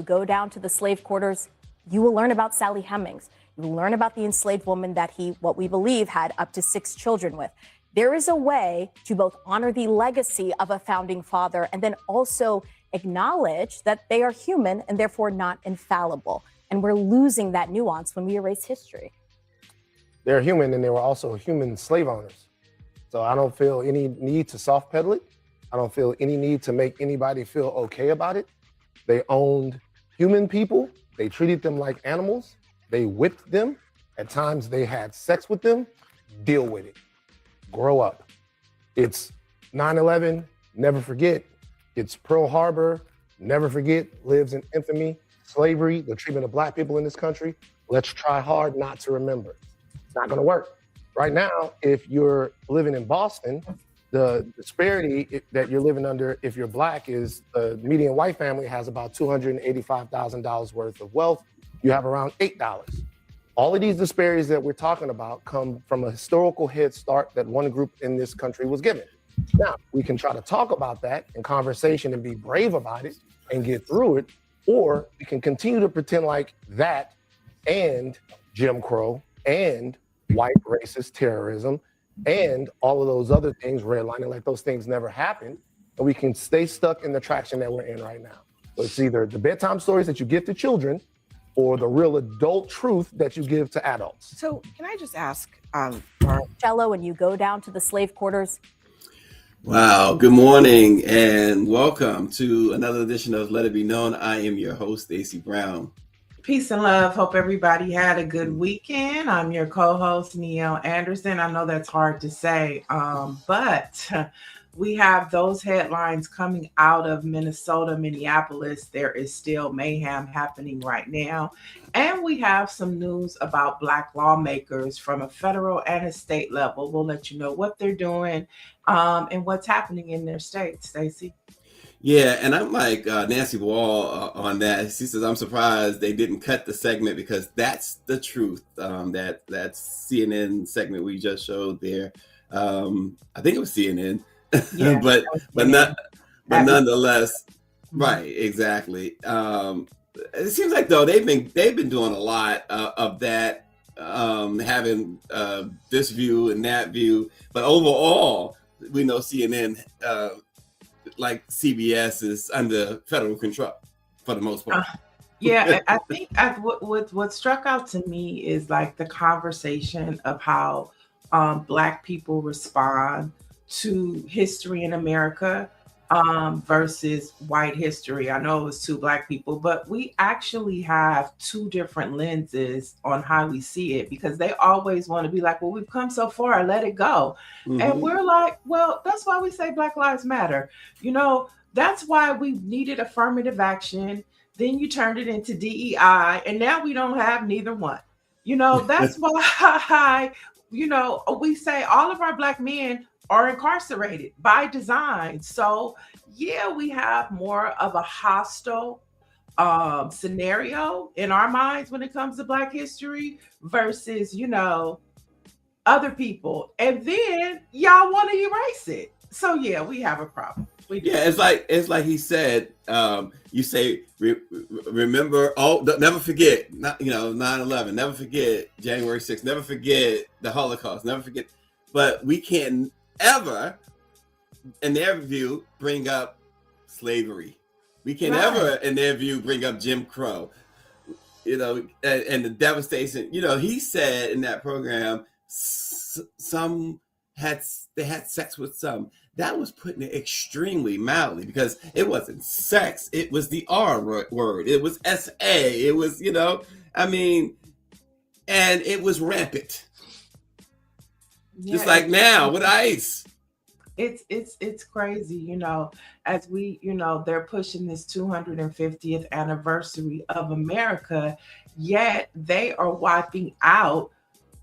go down to the slave quarters, you will learn about Sally Hemings. You will learn about the enslaved woman that he, what we believe, had up to 6 children with. There is a way to both honor the legacy of a founding father and then also acknowledge that they are human and therefore not infallible. And we're losing that nuance when we erase history. They're human, and they were also human slave owners. So I don't feel any need to soft pedal it. I don't feel any need to make anybody feel okay about it. They owned human people. They treated them like animals. They whipped them. At times they had sex with them. Deal with it. Grow up. It's 9/11, never forget. It's Pearl Harbor, never forget, lives in infamy. Slavery, the treatment of Black people in this country. Let's try hard not to remember. It's not gonna work. Right now, if you're living in Boston, the disparity that you're living under if you're Black is the median white family has about $285,000 worth of wealth. You have around $8. All of these disparities that we're talking about come from a historical head start that one group in this country was given. Now, we can try to talk about that in conversation and be brave about it and get through it, or we can continue to pretend like that and Jim Crow and white racist terrorism and all of those other things, redlining, like those things never happened, and we can stay stuck in the traction that we're in right now. So it's either the bedtime stories that you give to children or the real adult truth that you give to adults. So can I just ask, Jello, when you go down to the slave quarters. Wow, good morning and welcome to another edition of Let It Be Known. I am your host, Stacey Brown. Peace and love. Hope everybody had a good weekend. I'm your co-host, Neil Anderson. I know that's hard to say, but we have those headlines coming out of Minnesota, Minneapolis. There is still mayhem happening right now. And we have some news about Black lawmakers from a federal and a state level. We'll let you know what they're doing and what's happening in their states. Stacey? Yeah, and I'm like Nancy Wall on that. She says, I'm surprised they didn't cut the segment because that's the truth. That CNN segment we just showed there. I think it was CNN. Yeah, but nonetheless, right, exactly. It seems like though they've been doing a lot of that, having this view and that view, but overall, we know CNN, like CBS, is under federal control for the most part. Yeah, I think what struck out to me is like the conversation of how Black people respond to history in America versus white history. I know it was 2 Black people, but we actually have 2 different lenses on how we see it, because they always want to be like, well, we've come so far, let it go. Mm-hmm. And we're like, well, that's why we say Black Lives Matter. You know, that's why we needed affirmative action. Then you turned it into DEI, and now we don't have neither one. You know, that's why, you know, we say all of our Black men are incarcerated by design. So yeah, we have more of a hostile scenario in our minds when it comes to Black history versus, you know, other people. And then y'all want to erase it. So yeah, we have a problem. Yeah, it's like he said, you say, remember, never forget, 9/11, never forget January 6th, never forget the Holocaust, never forget, but we can't ever, in their view, bring up slavery. We can't ever, in their view, bring up Jim Crow, you know, and the devastation. You know, he said in that program, they had sex with some. That was putting it extremely mildly, because it wasn't sex. It was the R word. It was SA. It was, you know, I mean, and it was rampant. Yeah, just like now with ICE. It's crazy, you know, as we, you know, they're pushing this 250th anniversary of America, yet they are wiping out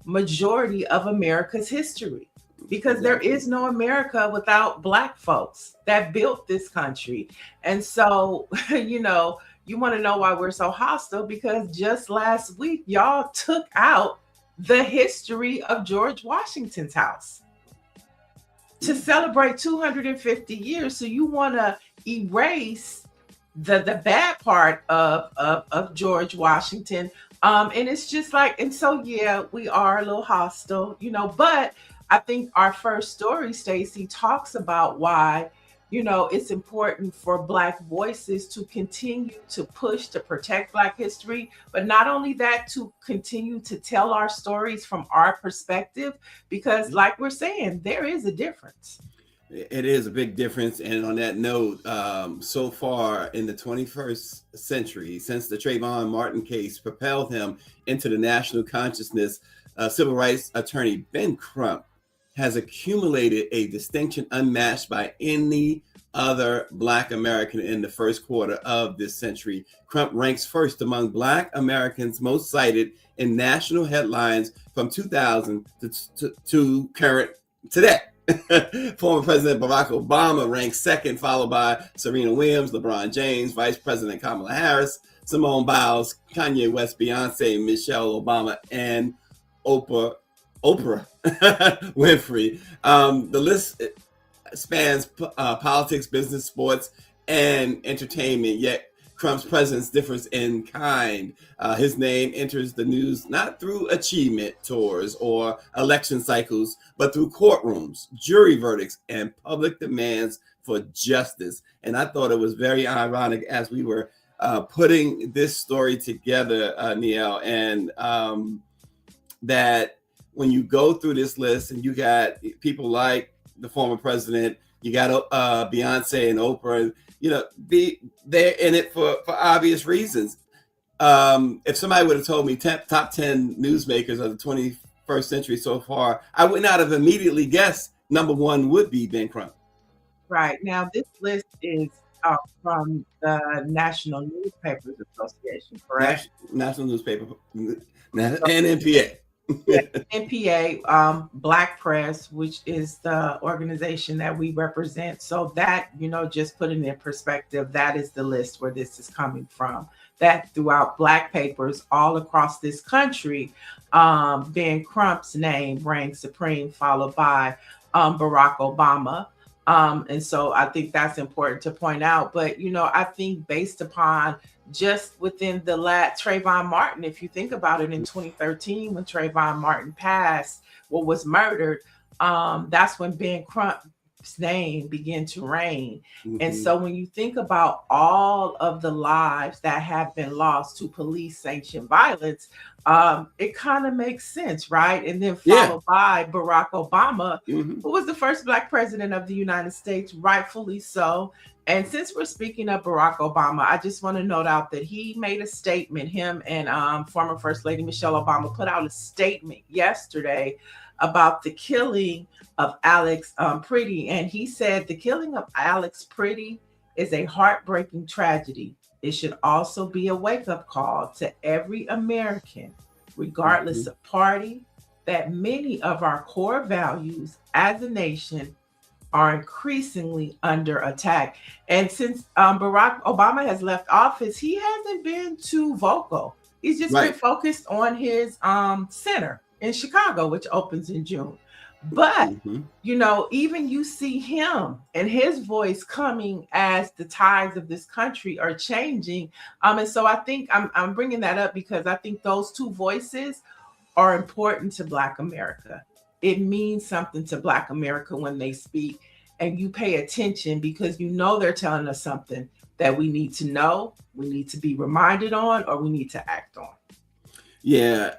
majority of America's history, because there is no America without Black folks that built this country. And so, you know, you want to know why we're so hostile, because just last week, y'all took out the history of George Washington's house to celebrate 250 years. So you want to erase the bad part of George Washington. And it's just like, and so yeah, we are a little hostile, but I think our first story, Stacey, talks about why, it's important for Black voices to continue to push to protect Black history, but not only that, to continue to tell our stories from our perspective, because like we're saying, there is a difference. It is a big difference. And on that note, so far in the 21st century, since the Trayvon Martin case propelled him into the national consciousness, civil rights attorney Ben Crump has accumulated a distinction unmatched by any other Black American in the first quarter of this century. Crump ranks first among Black Americans most cited in national headlines from 2000 to current today. Former President Barack Obama ranks second, followed by Serena Williams, LeBron James, Vice President Kamala Harris, Simone Biles, Kanye West, Beyonce, Michelle Obama, and Oprah Winfrey. The list spans politics, business, sports, and entertainment, yet Crump's presence differs in kind. His name enters the news not through achievement tours or election cycles, but through courtrooms, jury verdicts, and public demands for justice. And I thought it was very ironic as we were putting this story together, Niele, and that when you go through this list and you got people like the former president, you got Beyonce and Oprah, they're in it for obvious reasons. If somebody would have told me top 10 newsmakers of the 21st century so far, I would not have immediately guessed number one would be Ben Crump. Right. Now, this list is from the National Newspapers Association, correct? National Newspaper and NPA. Yeah, NPA, Black Press, which is the organization that we represent. So that, just putting in perspective, that is the list where this is coming from. That throughout Black papers all across this country, Ben Crump's name ranks supreme, followed by Barack Obama. And so I think that's important to point out. But, I think based upon just within the Trayvon Martin, if you think about it, in 2013, when Trayvon Martin was murdered, that's when Ben Crump's name began to reign. Mm-hmm. And so when you think about all of the lives that have been lost to police sanctioned violence, it kind of makes sense, right? And then followed by Barack Obama, who was the first Black president of the United States, rightfully so. And since we're speaking of Barack Obama, I just want to note out that he made a statement, him and former First Lady Michelle Obama put out a statement yesterday about the killing of Alex Priddy. And he said the killing of Alex Priddy is a heartbreaking tragedy. It should also be a wake-up call to every American, regardless of party, that many of our core values as a nation are increasingly under attack. And since Barack Obama has left office, he hasn't been too vocal. He's just been focused on his center in Chicago, which opens in June. But, even you see him and his voice coming as the tides of this country are changing. And so I think I'm bringing that up because I think those two voices are important to Black America. It means something to Black America when they speak, and you pay attention because they're telling us something that we need to know, we need to be reminded on, or we need to act on. Yeah,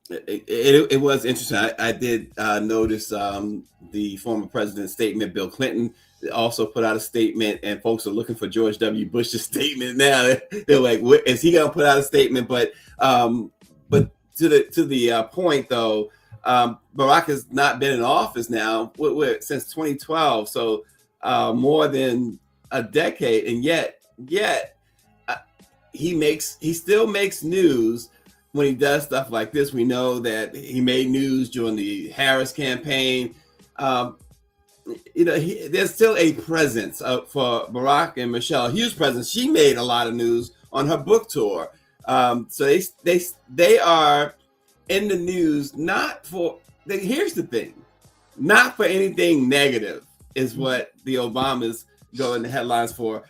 it was interesting. I did notice the former president's statement. Bill Clinton also put out a statement, and folks are looking for George W. Bush's statement now. They're like, is he going to put out a statement? But to the point though, Barack has not been in office now since 2012, so more than a decade, and yet he still makes news when he does stuff like this. We know that he made news during the Harris campaign. There's still a presence for Barack and Michelle, a huge presence. She made a lot of news on her book tour. So they are in the news, here's the thing, not for anything negative is what the Obamas go in the headlines for.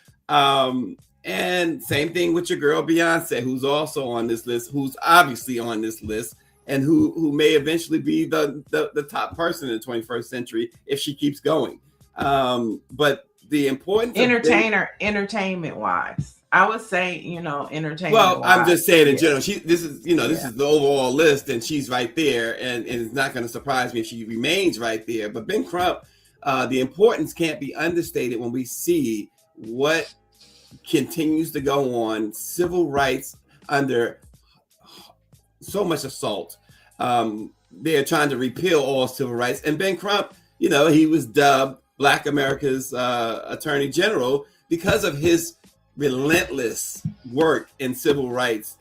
And same thing with your girl Beyonce, who's also on this list, who's obviously on this list, and who may eventually be the top person in the 21st century if she keeps going. But the importance entertainment wise, I would say, entertainment. Well, I'm just saying in yeah. general, this is the overall list, and she's right there, and it's not going to surprise me if she remains right there. But Ben Crump, the importance can't be understated when we see what continues to go on, civil rights under so much assault. They're trying to repeal all civil rights, and Ben Crump, he was dubbed Black America's Attorney General because of his relentless work in civil rights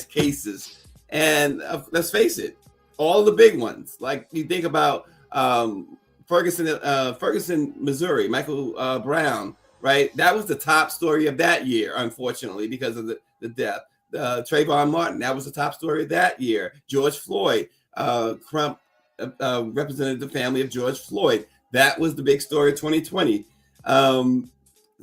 cases. And let's face it, all the big ones, like you think about Ferguson, Missouri, Michael Brown, right? That was the top story of that year, unfortunately, because of the death. Trayvon Martin, that was the top story of that year. George Floyd, Crump represented the family of George Floyd. That was the big story of 2020.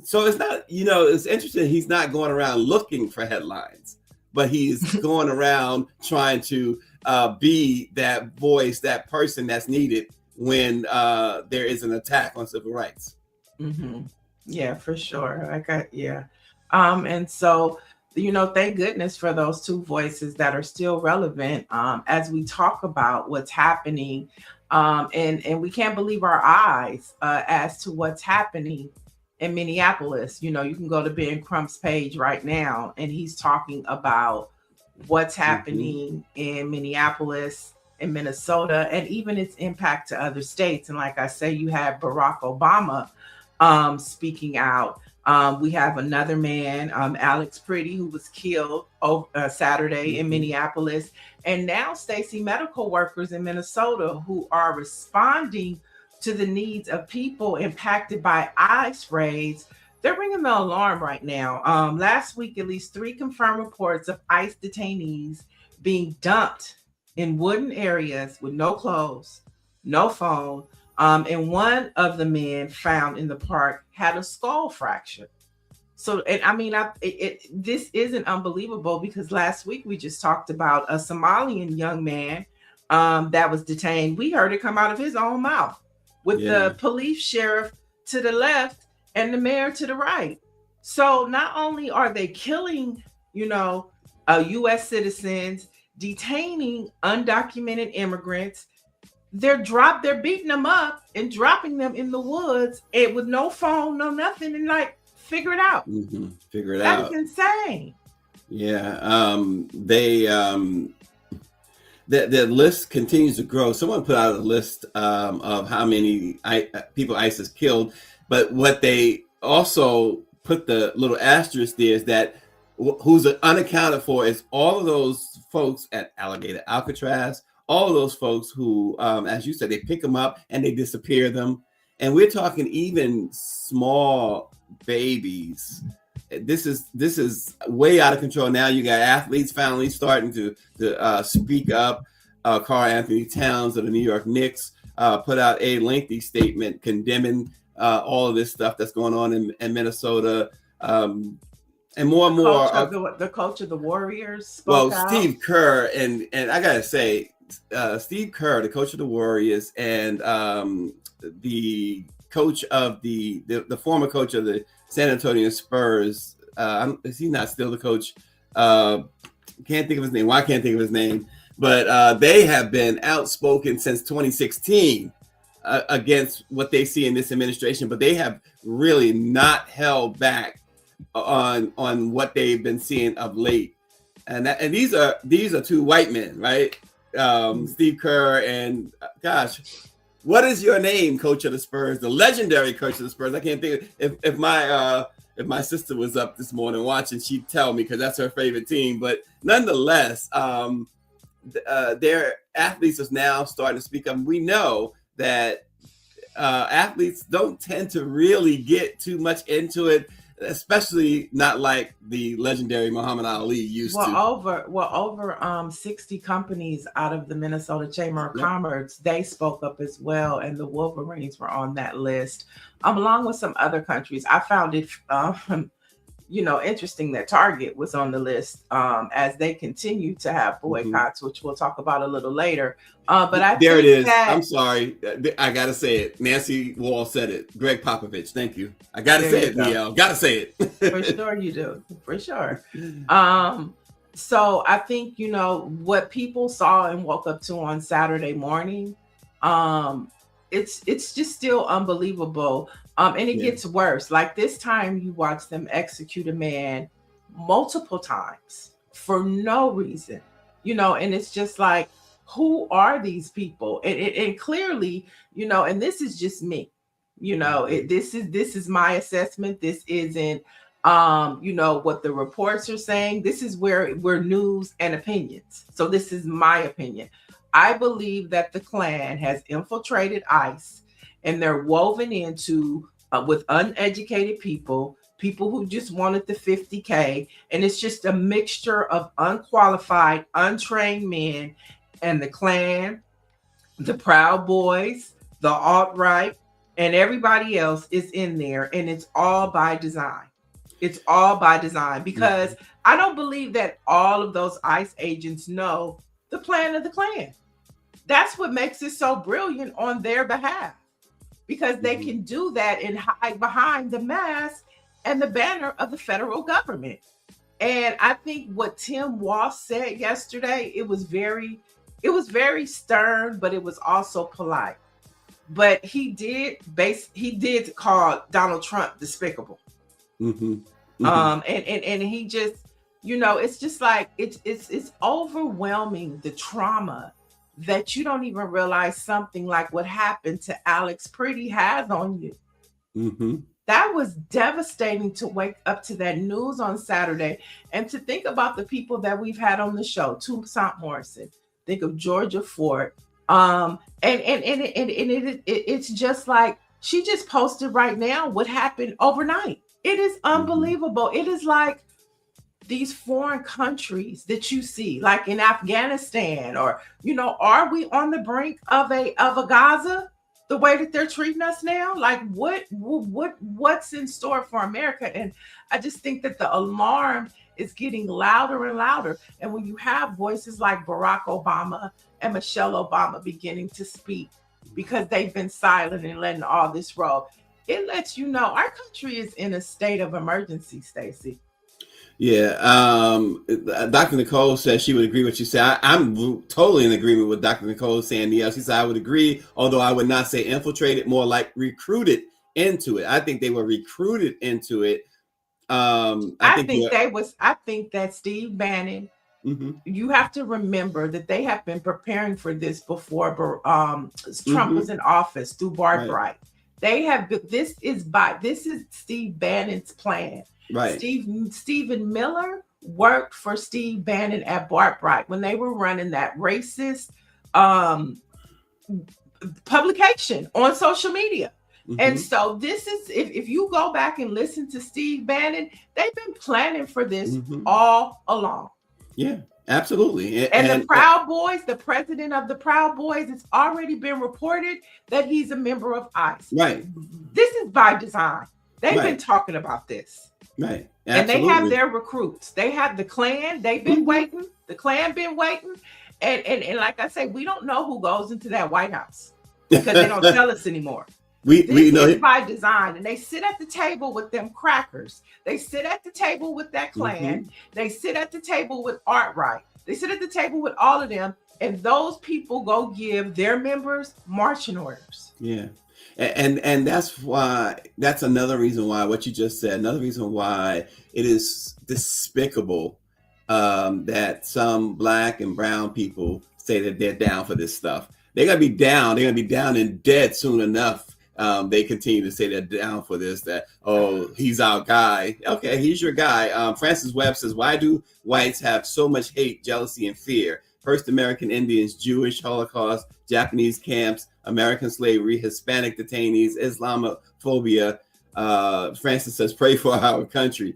So it's not, it's interesting. He's not going around looking for headlines, but he's going around trying to be that voice, that person that's needed when there is an attack on civil rights. Mm-hmm. Yeah, for sure. And so, thank goodness for those two voices that are still relevant as we talk about what's happening. And we can't believe our eyes as to what's happening in Minneapolis. You can go to Ben Crump's page right now, and he's talking about what's happening in Minneapolis, in Minnesota, and even its impact to other states. And like I say, you have Barack Obama speaking out. We have another man, Alex Pretty, who was killed Saturday in Minneapolis. And now, Stacey, medical workers in Minnesota who are responding to the needs of people impacted by ICE raids, they're ringing the alarm right now. Last week, at least 3 confirmed reports of ICE detainees being dumped in wooden areas with no clothes, no phone. And one of the men found in the park had a skull fracture. So, and I mean, this isn't unbelievable, because last week we just talked about a Somalian young man that was detained. We heard it come out of his own mouth, with the police sheriff to the left and the mayor to the right. So not only are they killing, U.S. citizens, detaining undocumented immigrants, they're beating them up and dropping them in the woods and with no phone, no nothing, and figure it out. Figure it out. That's insane. Yeah. The list continues to grow. Someone put out a list of how many people ICE has killed, but what they also put the little asterisk there is that who's unaccounted for is all of those folks at Alligator Alcatraz, all of those folks who, as you said, they pick them up and they disappear them. And we're talking even small babies. This is way out of control now. You got athletes finally starting to speak up. Karl-Anthony Towns of the New York Knicks put out a lengthy statement condemning all of this stuff that's going on in Minnesota. And more and more. The coach of the Warriors spoke out. Steve Kerr, and I gotta say, Steve Kerr, the coach of the Warriors, and the coach of the former coach of the San Antonio Spurs. Is he not still the coach? Can't think of his name. Why can't think of his name? But they have been outspoken since 2016 against what they see in this administration. But they have really not held back on what they've been seeing of late. And these are 2 white men, right? Steve Kerr and gosh, what is your name, coach of the Spurs, the legendary coach of the Spurs? I can't think of, if my sister was up this morning watching, she'd tell me because that's her favorite team. But nonetheless, their athletes is now starting to speak up. We know that athletes don't tend to really get too much into it, especially not like the legendary Muhammad Ali used to. Over 60 companies out of the Minnesota Chamber of Commerce, they spoke up as well, and the Wolverines were on that list, along with some other countries. I found it interesting that Target was on the list as they continue to have boycotts, which we'll talk about a little later. But I there think it is. that, I'm sorry. I got to say it. Nancy Wall said it. Greg Popovich. Thank you. I got to There say you it, go. DL. Got to say it. For sure you do. For sure. So I think, what people saw and woke up to on Saturday morning, it's just still unbelievable. And it gets worse. Like this time you watch them execute a man multiple times for no reason, and it's just like, who are these people? And clearly, and this is just me, this is my assessment. This isn't, what the reports are saying. This is where we're news and opinions. So this is my opinion. I believe that the Klan has infiltrated ICE and they're woven into with uneducated people who just wanted the 50K. And it's just a mixture of unqualified, untrained men, and the Klan, the Proud Boys, the alt-right, and everybody else is in there. And it's all by design. It's all by design, because I don't believe that all of those ICE agents know the plan of the Klan. That's what makes it so brilliant on their behalf, because they can do that and hide behind the mask and the banner of the federal government. And I think what Tim Walsh said yesterday, it was very stern, but it was also polite. But he did call Donald Trump despicable. And he just, it's just like, it's overwhelming, the trauma, that you don't even realize something like what happened to Alex Pretty has on you. That was devastating to wake up to that news on Saturday, and to think about the people that we've had on the show. Toussaint Morrison, think of Georgia Ford, and it's just like, she just posted right now what happened overnight. It is unbelievable. It is like these foreign countries that you see, like in Afghanistan, or, are we on the brink of a Gaza, the way that they're treating us now? Like what's in store for America? And I just think that the alarm is getting louder and louder. And when you have voices like Barack Obama and Michelle Obama beginning to speak because they've been silent and letting all this roll, it lets you know our country is in a state of emergency, Stacey. Yeah. Dr. Nicole says she would agree with what you said. I'm totally in agreement with Dr. Nicole saying, she said, I would agree, although I would not say infiltrated, more like recruited into it. I think they were recruited into it. I think that Steve Bannon, you have to remember that they have been preparing for this before Trump was in office, through Bart Bright. They have, this is Steve Bannon's plan. Right. Stephen Miller worked for Steve Bannon at Bart Bright when they were running that racist publication on social media. And so this is, if you go back and listen to Steve Bannon, they've been planning for this all along. Yeah, absolutely. And the Proud Boys, the president of the Proud Boys, it's already been reported that he's a member of ICE. Right. This is by design. They've been talking about this. Right. Absolutely. And they have their recruits. They have the Klan. They've been waiting. The Klan been waiting. And like I say, we don't know who goes into that White House because they don't tell us anymore. We know it by design. And they sit at the table with them crackers. They sit at the table with that Klan. They sit at the table with alt-right. They sit at the table with all of them. And those people go give their members marching orders. Yeah. And that's another reason why, what you just said, another reason why it is despicable that some Black and brown people say that they're down for this stuff. They're going to be down. They're going to be down and dead soon enough. They continue to say they're down for this, that, oh, he's our guy. Okay, he's your guy. Francis Webb says, why do whites have so much hate, jealousy, and fear? First American Indians, Jewish Holocaust, Japanese camps, American slavery, Hispanic detainees, Islamophobia. Francis says, pray for our country.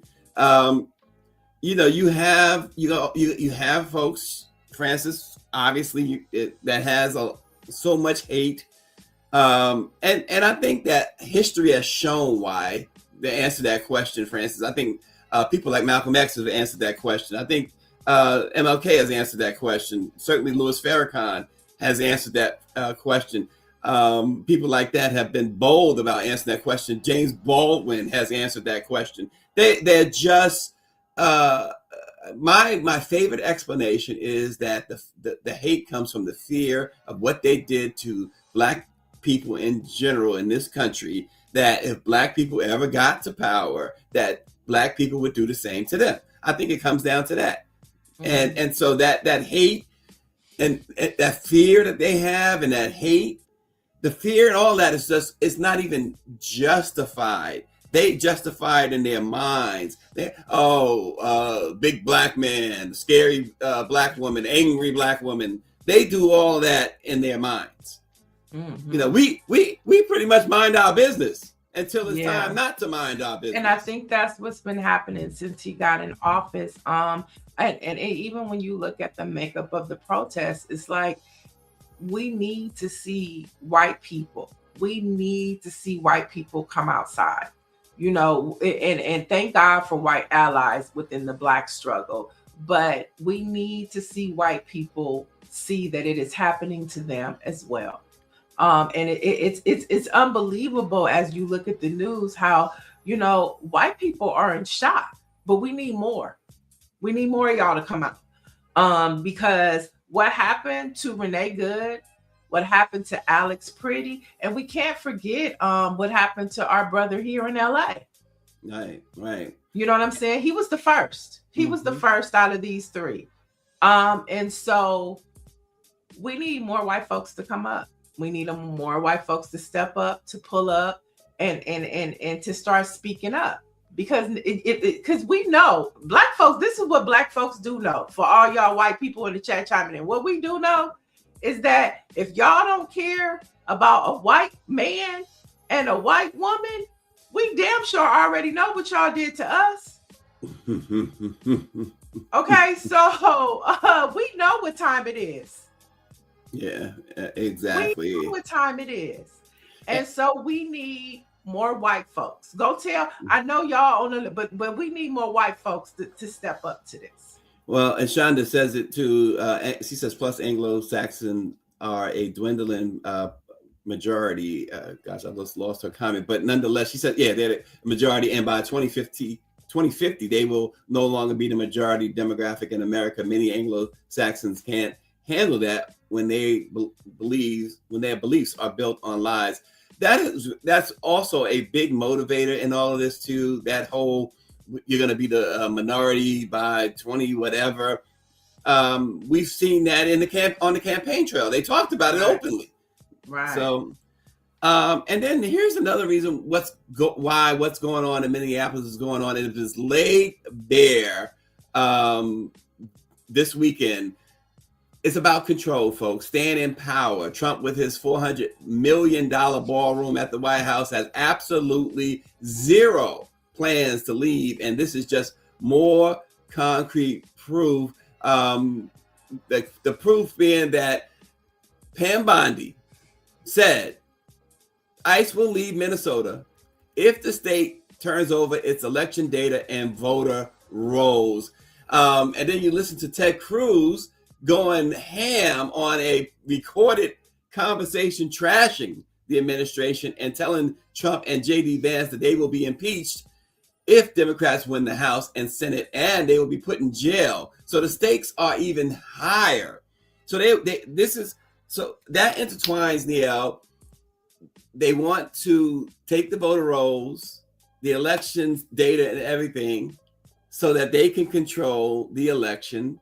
You have folks, Francis, obviously, that has so much hate. And I think that history has shown why. The answer to that question, Francis, I think People like Malcolm X have answered that question. I think MLK has answered that question. Certainly Louis Farrakhan has answered that question. People like that have been bold about answering that question. James Baldwin has answered that question. They're just my favorite explanation is that the hate comes from the fear of what they did to Black people in general in this country, that if Black people ever got to power, that Black people would do the same to them. I think it comes down to that. Mm-hmm. And so that hate and that fear that they have, and that hate, the fear and all that is just, it's not even justified. They justify it in their minds. Big Black man, scary Black woman, angry Black woman. They do all that in their minds. Mm-hmm. You know, we pretty much mind our business until it's time not to mind our business. And I think that's what's been happening since he got in office. And even when you look at the makeup of the protests, it's like, we need to see white people. We need to see white people come outside, you know, and thank God for white allies within the Black struggle. But we need to see white people see that it is happening to them as well. And it's unbelievable as you look at the news how, you know, white people are in shock, but we need more. We need more of y'all to come out. Because what happened to Renee Good, what happened to Alex Pretty, and we can't forget what happened to our brother here in LA. Right. You know what I'm saying? He was the first. He was the first out of these three. And so we need more white folks to come up. We need more white folks to step up, to pull up, and to start speaking up. Because because we know Black folks, this is what Black folks do know. For all y'all white people in the chat chiming in, what we do know is that if y'all don't care about a white man and a white woman, we damn sure already know what y'all did to us. Okay, so we know what time it is. Yeah, exactly. We know what time it is. And so we need more white folks. Go tell, I know y'all on the, but we need more white folks to step up to this. Well, and Shonda says it too. She says, plus Anglo-Saxon are a dwindling majority. Gosh, I just lost her comment. But nonetheless, she said, yeah, they're the majority. And by 2050, they will no longer be the majority demographic in America. Many Anglo-Saxons can't handle that when their beliefs are built on lies. That's also a big motivator in all of this too. That whole, you're going to be the minority by 20 whatever. We've seen that on the campaign trail. They talked about it openly. Right. So, and then here's another reason why what's going on in Minneapolis is going on. It was laid bare this weekend. It's about control, folks. Staying in power. Trump, with his $400 million ballroom at the White House, has absolutely zero plans to leave. And this is just more concrete proof. The proof being that Pam Bondi said ICE will leave Minnesota if the state turns over its election data and voter rolls. And then you listen to Ted Cruz going ham on a recorded conversation trashing the administration and telling Trump and J.D. Vance that they will be impeached if Democrats win the House and Senate, and they will be put in jail. So the stakes are even higher. So so that intertwines, Neil. They want to take the voter rolls, the elections data and everything, so that they can control the election.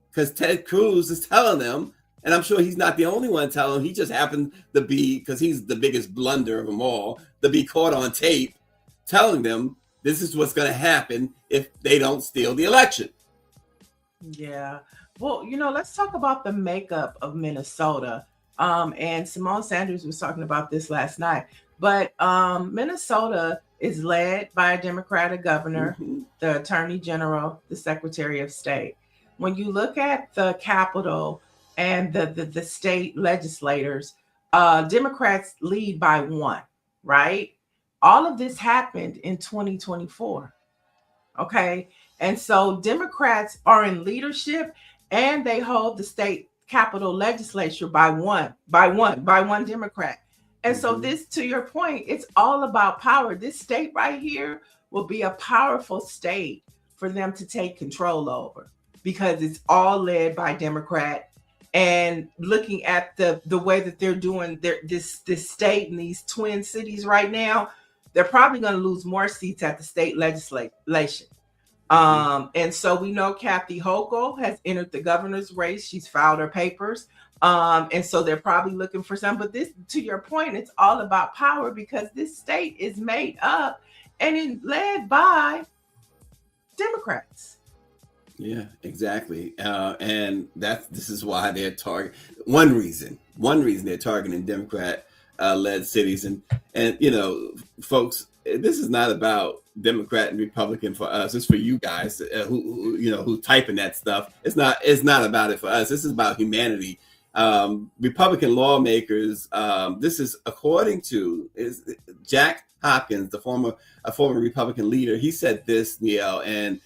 Because Ted Cruz is telling them, and I'm sure he's not the only one telling them, he just happened to be, because he's the biggest blunder of them all, to be caught on tape telling them this is what's going to happen if they don't steal the election. Yeah. Well, let's talk about the makeup of Minnesota. And Simone Sanders was talking about this last night. But Minnesota is led by a Democratic governor, the Attorney General, the Secretary of State. When you look at the Capitol and the state legislators, Democrats lead by one, right? All of this happened in 2024. Okay. And so Democrats are in leadership and they hold the state capitol legislature by one Democrat. And so Mhm. this, to your point, it's all about power. This state right here will be a powerful state for them to take control over because it's all led by Democrat. And looking at the way that they're doing this state and these twin cities right now, they're probably going to lose more seats at the state legislation. And so we know Kathy Hochul has entered the governor's race. She's filed her papers. And so they're probably looking for some. But this, to your point, it's all about power because this state is made up and led by Democrats. Yeah, exactly. And this is why they're one reason they're targeting Democrat led cities. And you know, folks, this is not about Democrat and Republican for us. It's for you guys who typing that stuff. It's not about it for us. This is about humanity. Republican lawmakers. This is according to Jack Hopkins, a former Republican leader. He said this, Neil, and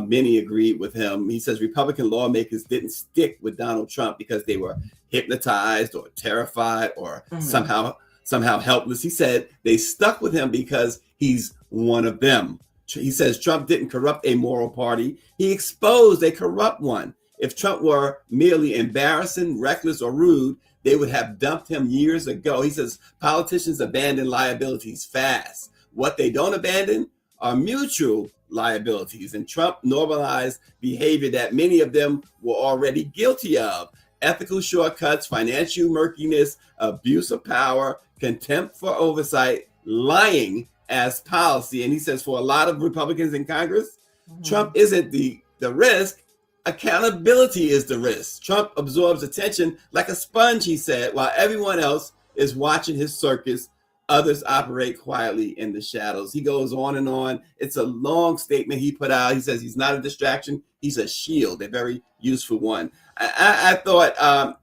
many agreed with him. He says Republican lawmakers didn't stick with Donald Trump because they were hypnotized or terrified or somehow helpless. He said they stuck with him because he's one of them. He says Trump didn't corrupt a moral party. He exposed a corrupt one. If Trump were merely embarrassing, reckless, or rude, they would have dumped him years ago. He says politicians abandon liabilities fast. What they don't abandon are mutual liabilities. And Trump normalized behavior that many of them were already guilty of. Ethical shortcuts, financial murkiness, abuse of power, contempt for oversight, lying as policy. And he says for a lot of Republicans in Congress, Trump isn't the risk. Accountability is the risk. Trump absorbs attention like a sponge, he said, while everyone else is watching his circus. Others operate quietly in the shadows. He goes on and on. It's a long statement he put out. He says he's not a distraction. He's a shield, a very useful one. I thought,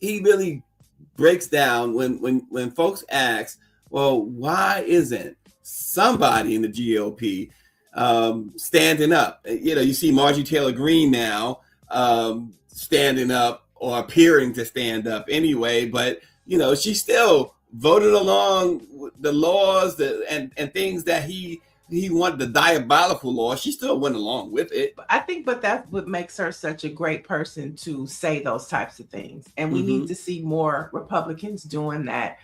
he really breaks down when folks ask, well, why isn't somebody in the GOP standing up? You know, you see Marjorie Taylor Greene now standing up or appearing to stand up anyway, but you know, she still voted along with the laws and things that he wanted, the diabolical law. She still went along with it. I think, but that's what makes her such a great person to say those types of things. And we need to see more Republicans doing that.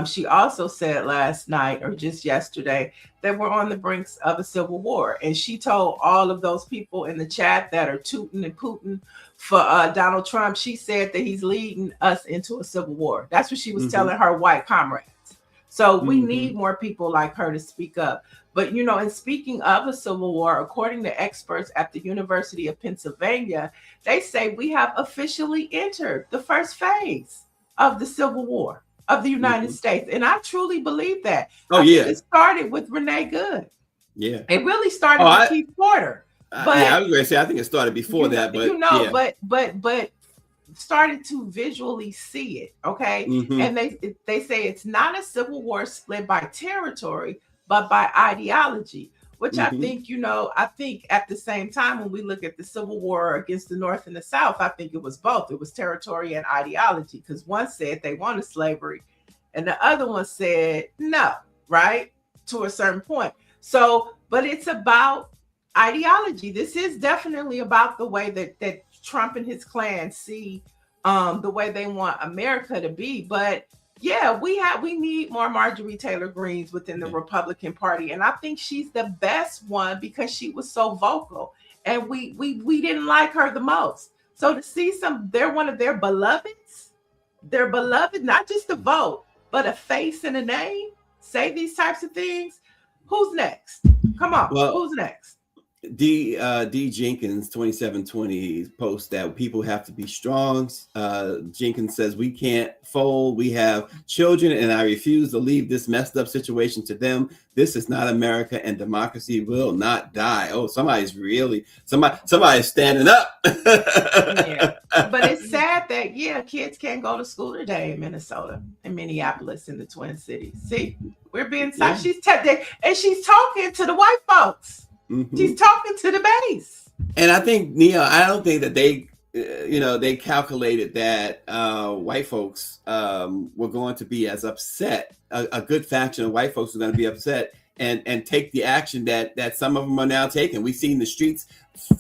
She also said last night or just yesterday that we're on the brinks of a civil war. And she told all of those people in the chat that are tooting and pooting for Donald Trump, she said that he's leading us into a civil war. That's what she was telling her white comrades. So we need more people like her to speak up. But, you know, and speaking of a civil war, according to experts at the University of Pennsylvania, they say we have officially entered the first phase of the Civil War of the United States. And I truly believe that. It started with Renee Good. Yeah. It really started with Keith Porter. But I was going to say, I think it started before that, but but started to visually see it. Okay. And they say it's not a civil war split by territory, but by ideology, which I think, you know, I think at the same time, when we look at the Civil War against the North and the South, I think it was both. It was territory and ideology, because one said they wanted slavery and the other one said no, right? To a certain point. So, but it's about ideology. This is definitely about the way that Trump and his clan see the way they want America to be. But yeah, we need more Marjorie Taylor Greenes within the Republican Party. And I think she's the best one because she was so vocal and we didn't like her the most. So to see they're one of their beloveds, not just a vote, but a face and a name, say these types of things. Who's next? Come on, who's next? D Jenkins 2720 posts that people have to be strong. Jenkins says we can't fold. We have children, and I refuse to leave this messed up situation to them. This is not America, and democracy will not die. Oh, somebody's standing up. Yeah. But it's sad that kids can't go to school today in Minnesota, in Minneapolis, in the Twin Cities. See, we're being Yeah. she's talking to the white folks. Mhm. She's talking to the base. And I think, Neil, I don't think that they calculated that white folks were going to be as upset. A good faction of white folks were going to be upset and take the action that some of them are now taking. We've seen the streets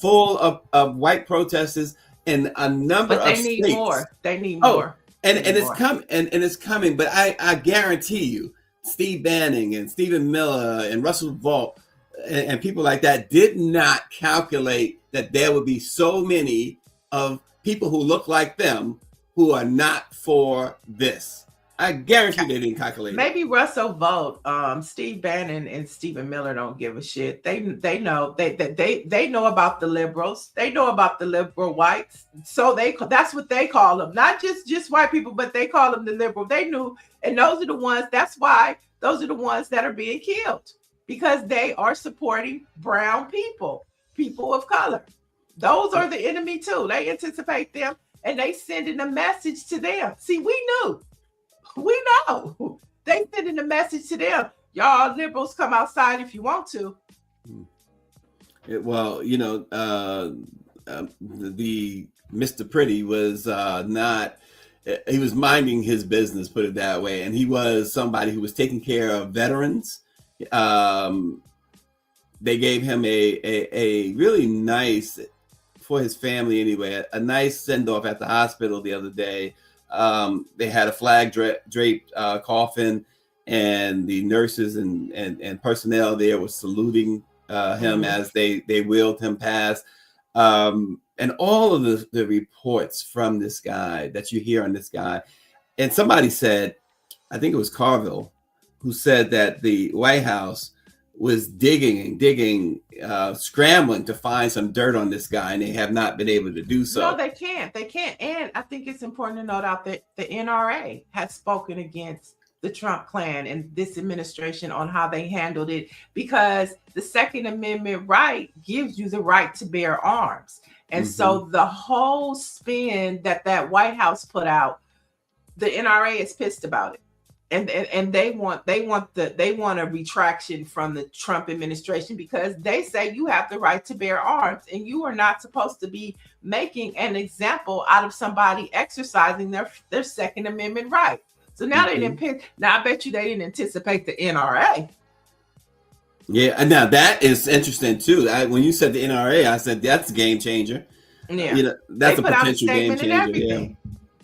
full of white protesters in a number of states. But they need more. They need more. And it's coming. And it's coming. But I guarantee you, Steve Bannon and Stephen Miller and Russell Vought and people like that did not calculate that there would be so many of people who look like them who are not for this. I guarantee they didn't calculate it. Maybe Russell Vought, Steve Bannon and Stephen Miller don't give a shit. They know they know about the liberals. They know about the liberal whites. So that's what they call them. Not just white people, but they call them the liberal. They knew, and those are the ones. That's why those are the ones that are being killed, because they are supporting brown people of color. Those are the enemy too. They anticipate them and they sending a message to them. See, we know. They sending a message to them. Y'all liberals, come outside if you want to. Well, the Mr. Pretty was not. He was minding his business, put it that way, and he was somebody who was taking care of veterans. They gave him a really nice, for his family anyway, a nice send off at the hospital the other day. They had a flag draped coffin, and the nurses and personnel there was saluting him as they wheeled him past. And all of the reports from this guy that you hear on this guy, and somebody said, I think it was Carville, who said that the White House was digging, scrambling to find some dirt on this guy, and they have not been able to do so. No, they can't. And I think it's important to note out that the NRA has spoken against the Trump clan and this administration on how they handled it, because the Second Amendment right gives you the right to bear arms. And so the whole spin that White House put out, the NRA is pissed about it. And they want a retraction from the Trump administration, because they say you have the right to bear arms and you are not supposed to be making an example out of somebody exercising their Second Amendment right. So now they didn't. Now I bet you they didn't anticipate the NRA. Yeah, now that is interesting too. When you said the NRA, I said that's a game changer. Yeah, that's a potential game changer. Yeah.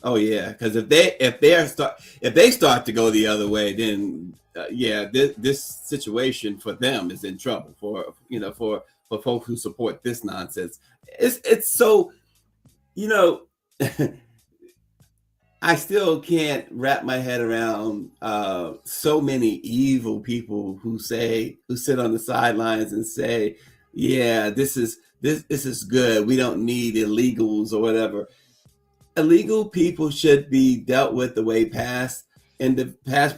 Oh yeah, because if they start to go the other way, then this situation for them is in trouble. For folks who support this nonsense, it's so I still can't wrap my head around so many evil people who sit on the sidelines and say, yeah, this is good. We don't need illegals or whatever. Illegal people should be dealt with the way past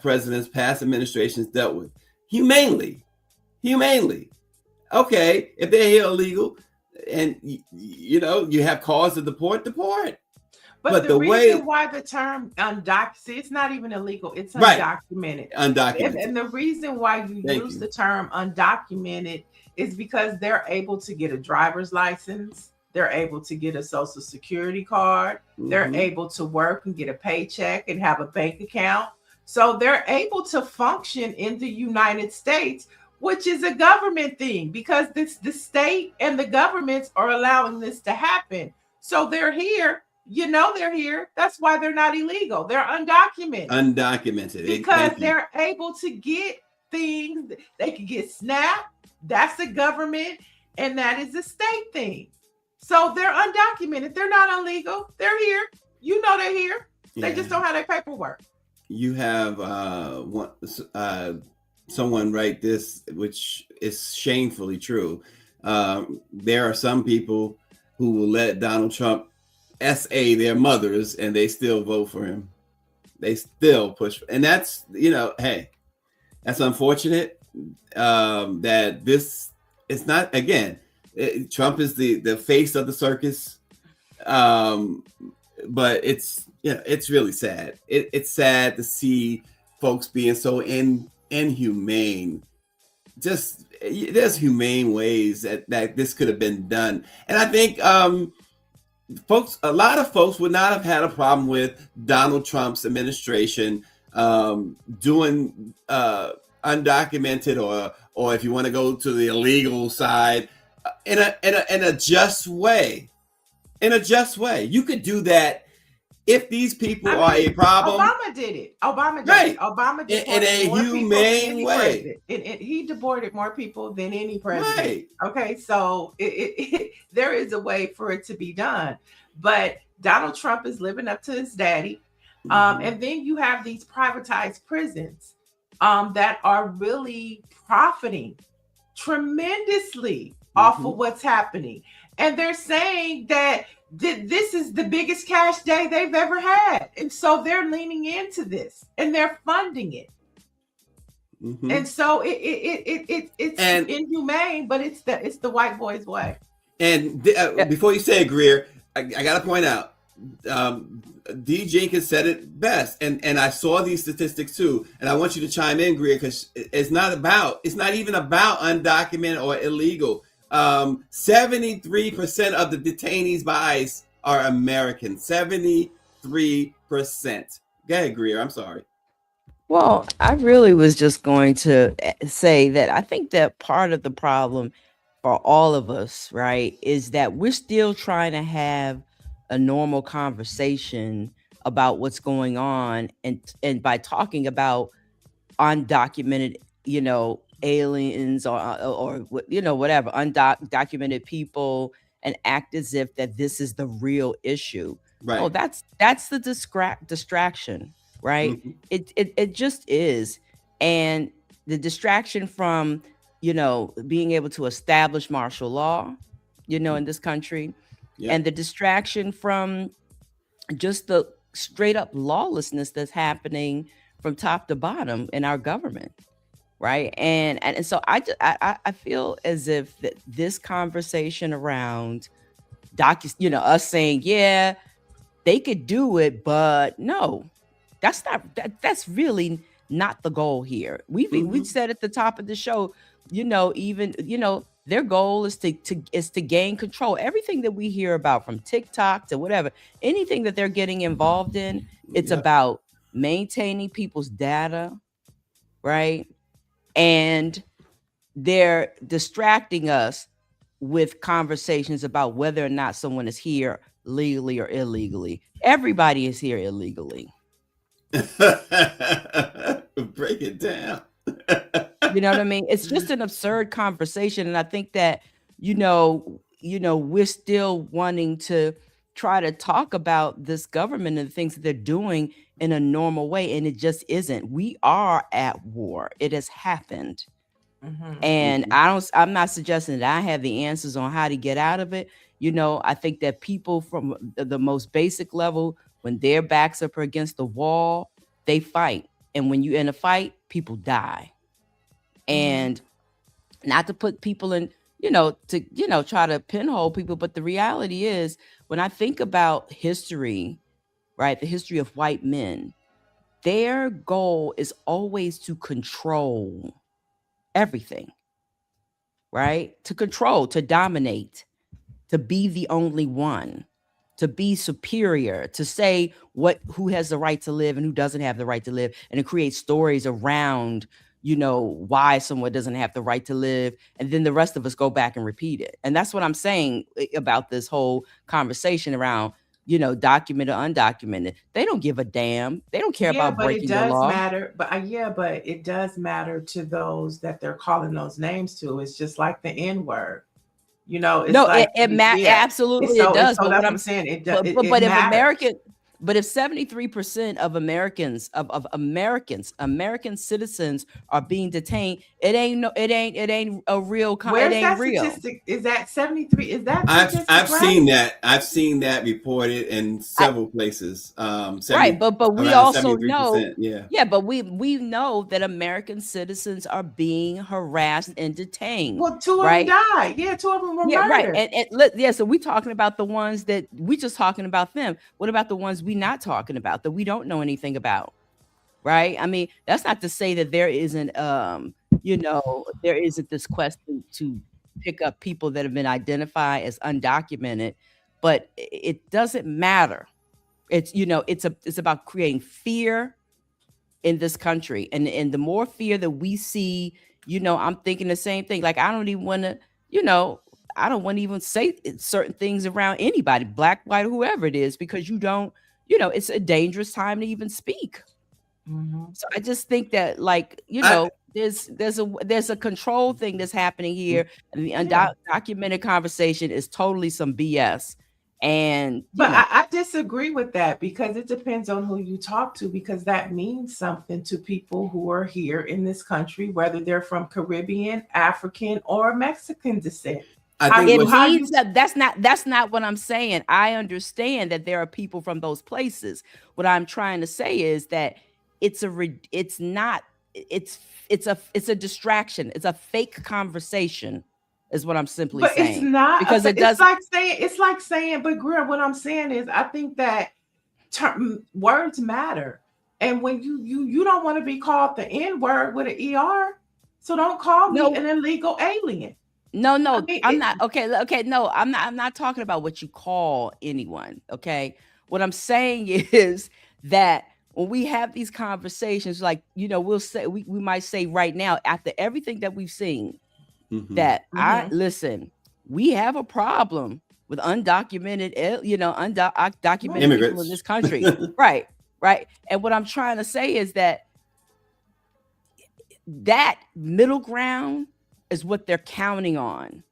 presidents, past administrations dealt with. Humanely. Okay, if they're here illegal and you have cause to deport. But the reason why the term undocumented, it's not even illegal, it's undocumented. Undocumented. And the reason why you use the term undocumented is because they're able to get a driver's license. They're able to get a social security card. They're able to work and get a paycheck and have a bank account. So they're able to function in the United States, which is a government thing, because the state and the governments are allowing this to happen. So they're here. They're here. That's why they're not illegal. They're undocumented. Undocumented. Because they're able to get things. They can get SNAP. That's a government, and that is a state thing. So they're undocumented. They're not illegal. They're here. They're here. They just don't have their paperwork. You have someone write this, which is shamefully true. There are some people who will let Donald Trump SA their mothers and they still vote for him. They still push. And that's, hey, that's unfortunate that this is not, again, Trump is the face of the circus. But it's really sad. It's sad to see folks being so inhumane. Just there's humane ways that this could have been done, and I think a lot of folks would not have had a problem with Donald Trump's administration doing undocumented or if you want to go to the illegal side in a just way. In a just way, you could do that. If these people are a problem, Obama did it. Obama did right. it. Obama did in a humane way. He deported more people than any president. Right. Okay, so there is a way for it to be done, but Donald Trump is living up to his daddy, and then you have these privatized prisons that are really profiting tremendously off of what's happening, and they're saying that this is the biggest cash day they've ever had, and so they're leaning into this and they're funding it. And so it's inhumane, but it's the white boy's way. And before you say it, Greer, I got to point out, D. Jenkins said it best, and I saw these statistics too, and I want you to chime in, Greer, because it's not even about undocumented or illegal. 73% of the detainees by ICE are American. 73%. Go ahead, Greer. I'm sorry. Well, I really was just going to say that I think that part of the problem for all of us, right, is that we're still trying to have a normal conversation about what's going on, and by talking about undocumented, aliens or whatever, undocumented people, and act as if that this is the real issue. Right. Oh, that's the distraction, right? It just is. And the distraction from, being able to establish martial law, in this country, and the distraction from just the straight up lawlessness that's happening from top to bottom in our government. Right. And so I feel as if that this conversation around us saying, yeah, they could do it, but no, that's really not the goal here. We said at the top of the show, their goal is to gain control. Everything that we hear about, from TikTok to whatever, anything that they're getting involved in, it's about maintaining people's data, right? And they're distracting us with conversations about whether or not someone is here legally or illegally. Everybody is here illegally. Break it down. You know what I mean? It's just an absurd conversation. And I think that, we're still wanting to try to talk about this government and the things that they're doing in a normal way. And it just isn't. We are at war. It has happened. And I'm not suggesting that I have the answers on how to get out of it. I think that people from the most basic level, when their backs up against the wall, they fight. And when you're in a fight, people die. And not to put people in, try to pinhole people. But the reality is, when I think about history, right, the history of white men, their goal is always to control everything, right? To control, to dominate, to be the only one, to be superior, to say who has the right to live and who doesn't have the right to live, and to create stories around, why someone doesn't have the right to live. And then the rest of us go back and repeat it. And that's what I'm saying about this whole conversation around, documented, undocumented. They don't give a damn. They don't care about breaking the law. But it does matter to those that they're calling those names to. It's just like the N-word. It's it matters. Absolutely, it does. So that's what I'm saying. It does. But But if 73% of Americans, American citizens are being detained, it ain't a real, Where's it ain't that real. statistic? Is that 73? Is that I've statistic right? seen that. I've seen that reported in several places. 70, Right, but we around also know, 73%. yeah, but we know that American citizens are being harassed and detained. Well, two of right? them died. Yeah, two of them were Yeah, right. murdered. Yeah, so we talking about the ones that we just talking about them. What about the ones we not talking about that we don't know anything about? Right? I mean, that's not to say that there isn't there isn't this quest to pick up people that have been identified as undocumented, but it doesn't matter. It's it's about creating fear in this country, and the more fear that we see, I'm thinking the same thing. Like, I don't even want to, I don't want to even say certain things around anybody, black, white, whoever it is, because you don't, it's a dangerous time to even speak. So I just think that, like, there's a control thing that's happening here, and the undocumented conversation is totally some BS. And but I disagree with that, because it depends on who you talk to, because that means something to people who are here in this country, whether they're from Caribbean, African, or Mexican descent. I think that's not what I'm saying. I understand that there are people from those places. What I'm trying to say is that it's a distraction. It's a fake conversation, is what I'm simply saying. It's not, because it's like saying, but Greer, what I'm saying is, I think that words matter. And when you don't want to be called the N-word with an ER, so don't call me an illegal alien. No, I'm not. Okay. No, I'm not talking about what you call anyone. Okay. What I'm saying is that when we have these conversations, like, we'll say, we might say right now, after everything that we've seen, that listen, we have a problem with undocumented, undocumented immigrants people in this country. Right. And what I'm trying to say is that middle ground is what they're counting on.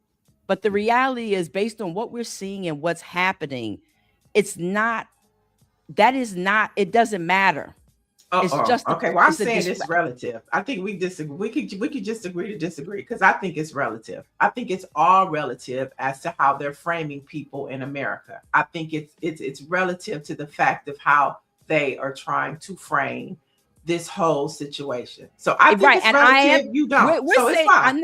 But the reality is, based on what we're seeing and what's happening, it doesn't matter. It's just okay. Well, I'm saying it's relative. I think we disagree. We could just agree to disagree, because I think it's relative. I think it's all relative as to how they're framing people in America. I think it's relative to the fact of how they are trying to frame this whole situation. So I think it's relative. You don't. So it's fine.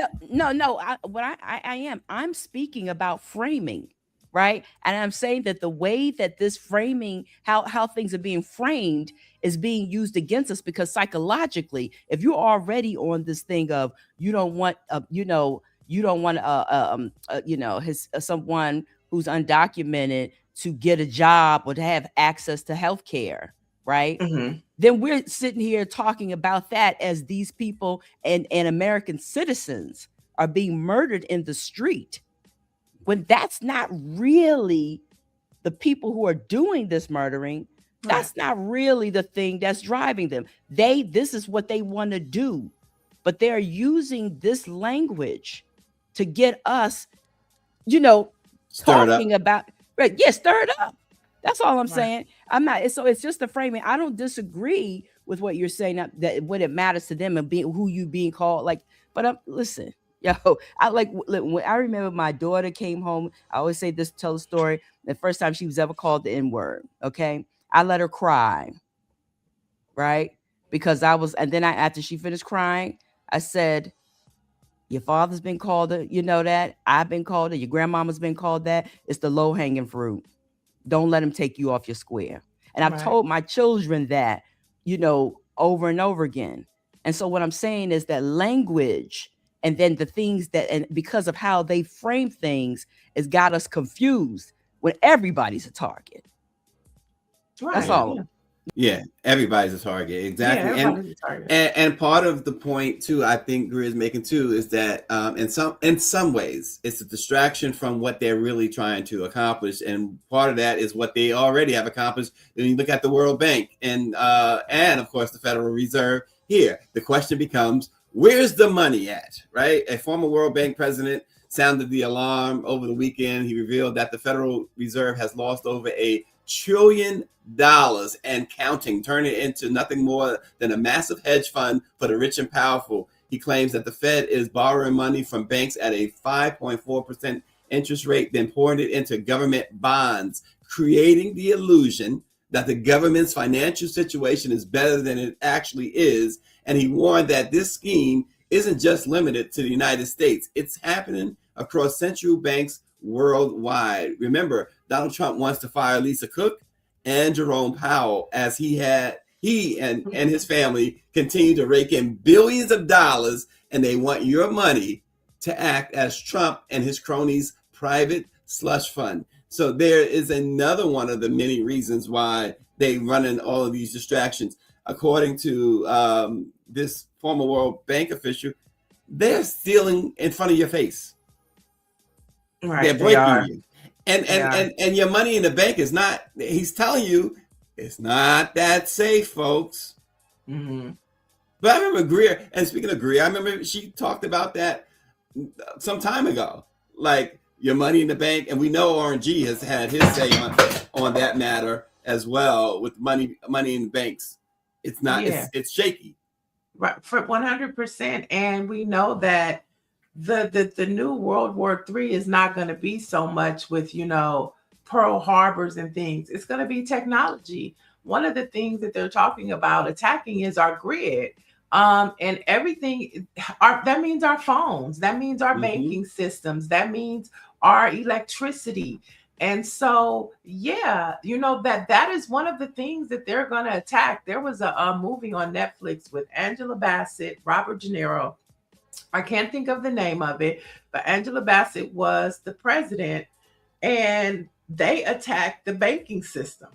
I'm speaking about framing. Right. And I'm saying that the way that this framing, how things are being framed, is being used against us, because psychologically, if you're already on this thing of you don't want someone who's undocumented to get a job or to have access to health care, right? Then we're sitting here talking about that as these people and American citizens are being murdered in the street, when that's not really the people who are doing this murdering. That's not really the thing that's driving them. This is what they want to do, but they're using this language to get us, talking about, stir it up. That's all I'm saying. I'm not. So it's just the framing. I don't disagree with what you're saying, that when it matters to them and who you being called, like, but listen. I when I remember my daughter came home. I always say this, tell the story. The first time she was ever called the N-word. Okay. I let her cry. Right. Because after she finished crying, I said, your father's been called it. You know that. I've been called it. Your grandmama's been called that. It's the low hanging fruit. Don't let him take you off your square. And I've told my children that, over and over again. And so what I'm saying is that language, and then the things and because of how they frame things, has got us confused when everybody's a target. That's all. Yeah, everybody's a target. Exactly. Yeah, everybody's a target. And part of the point too, I think Greer is making too, is that in some ways it's a distraction from what they're really trying to accomplish. And part of that is what they already have accomplished. When you look at the World Bank and of course the Federal Reserve here, the question becomes, where's the money at, right? A former World Bank president sounded the alarm over the weekend. He revealed that the Federal Reserve has lost over $1 trillion and counting, turning it into nothing more than a massive hedge fund for the rich and powerful. He claims that the Fed is borrowing money from banks at a 5.4% interest rate, then pouring it into government bonds, creating the illusion that the government's financial situation is better than it actually is. And he warned that this scheme isn't just limited to the United States. It's happening across central banks worldwide. Remember, Donald Trump wants to fire Lisa Cook and Jerome Powell, as he and his family continue to rake in billions of dollars, and they want your money to act as Trump and his cronies' private slush fund. So there is another one of the many reasons why they run in all of these distractions. According to this former World Bank official, they're stealing in front of your face. Right, they're breaking you. And your money in the bank is not, he's telling you, it's not that safe, folks. Mm-hmm. But I remember Greer, and speaking of Greer, I remember she talked about that some time ago. Like your money in the bank, and we know RNG has had his say on that matter as well with money in the banks. It's not, it's shaky. Right, for 100%. And we know that the new World War III is not going to be so much with, Pearl Harbors and things. It's going to be technology. One of the things that they're talking about attacking is our grid. And everything, that means our phones, that means our banking systems, that means our electricity. And so, that is one of the things that they're going to attack. There was a movie on Netflix with Angela Bassett, Robert De Niro. I can't think of the name of it, but Angela Bassett was the president, and they attacked the banking system.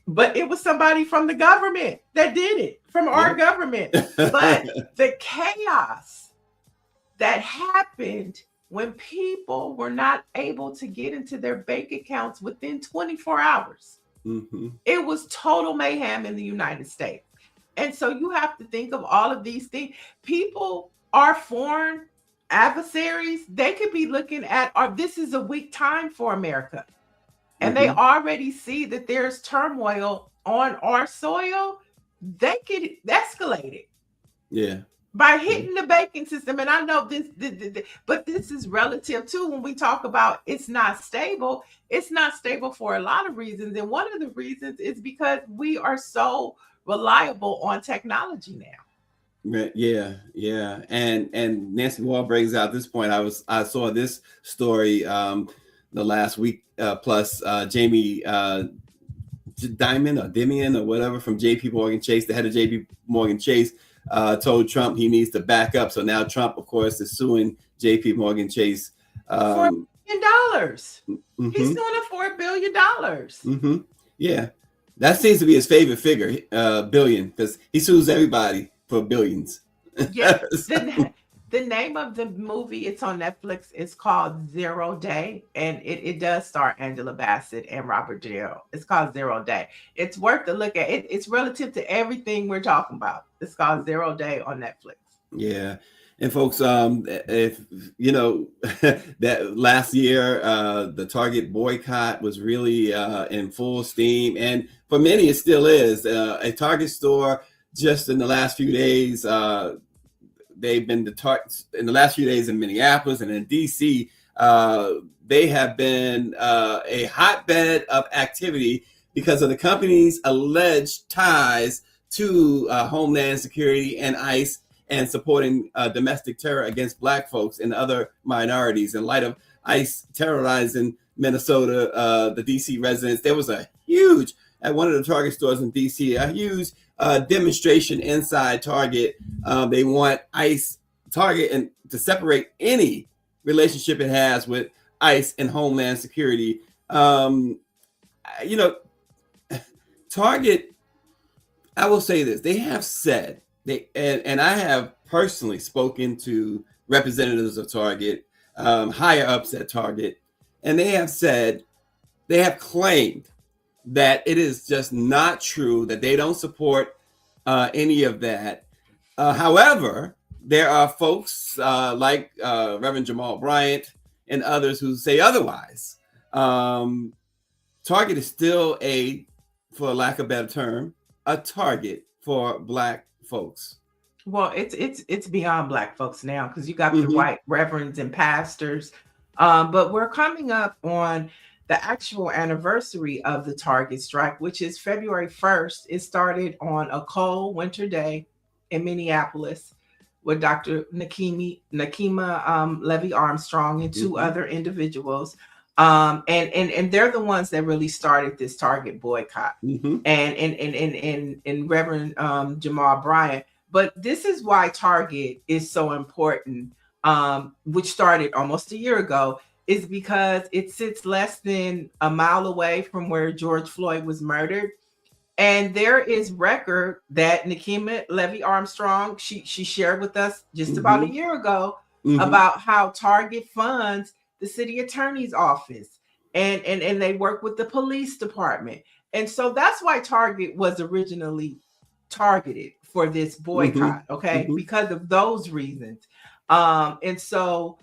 But it was somebody from the government that did it, from our government. But the chaos that happened when people were not able to get into their bank accounts within 24 hours, it was total mayhem in the United States. And so you have to think of all of these things. People, our foreign adversaries, they could be looking at, this is a weak time for America. And they already see that there's turmoil on our soil. They could escalate it. Yeah. By hitting the banking system. And I know this, but this is relative too. When we talk about it's not stable for a lot of reasons. And one of the reasons is because we are so reliable on technology now. Yeah. And Nancy Wall brings out this point. I saw this story the last week plus Jamie Dimon or whatever from JP Morgan Chase, the head of JP Morgan Chase, told Trump he needs to back up. So now Trump, of course, is suing JP Morgan Chase. $4 billion. He's suing a $4 billion. Yeah. That seems to be his favorite figure, billion, because he sues everybody for billions. Yeah. The name of the movie, it's on Netflix, it's called 0 Day, and it does star Angela Bassett and Robert De Niro. It's called 0 Day. It's worth a look at. It's relative to everything we're talking about. It's called 0 Day on Netflix. Yeah. And folks, if you know that last year, the Target boycott was really in full steam, and for many it still is. A Target store just in the last few days, they've been in the last few days in Minneapolis and in DC. They have been a hotbed of activity because of the company's alleged ties to Homeland Security and ICE, and supporting domestic terror against Black folks and other minorities. In light of ICE terrorizing Minnesota, the DC residents, there was a huge, at one of the Target stores in DC, a huge demonstration inside Target. They want ICE, Target, and to separate any relationship it has with ICE and Homeland Security. Target, I will say this, they have said, and I have personally spoken to representatives of Target, higher ups at Target, and they have said, they have claimed that it is just not true, that they don't support any of that. However, there are folks like Reverend Jamal Bryant and others who say otherwise. Target is still for lack of a better term, a target for Black folks. Well, it's beyond Black folks now, because you got the Mhm. white reverends and pastors. But we're coming up on the actual anniversary of the Target strike, which is February 1st. It started on a cold winter day in Minneapolis with Dr. Nakima Levy Armstrong and two Mhm. other individuals. And they're the ones that really started this Target boycott. Mhm. And Reverend Jamal Bryant. But this is why Target is so important, which started almost a year ago, is because it sits less than a mile away from where George Floyd was murdered. And there is record that Nakima Levy Armstrong, she shared with us just about a Mhm. year ago Mhm. about how Target funds the city attorney's office, and they work with the police department. And so that's why Target was originally targeted for this boycott, okay? Mhm. Because of those reasons. And so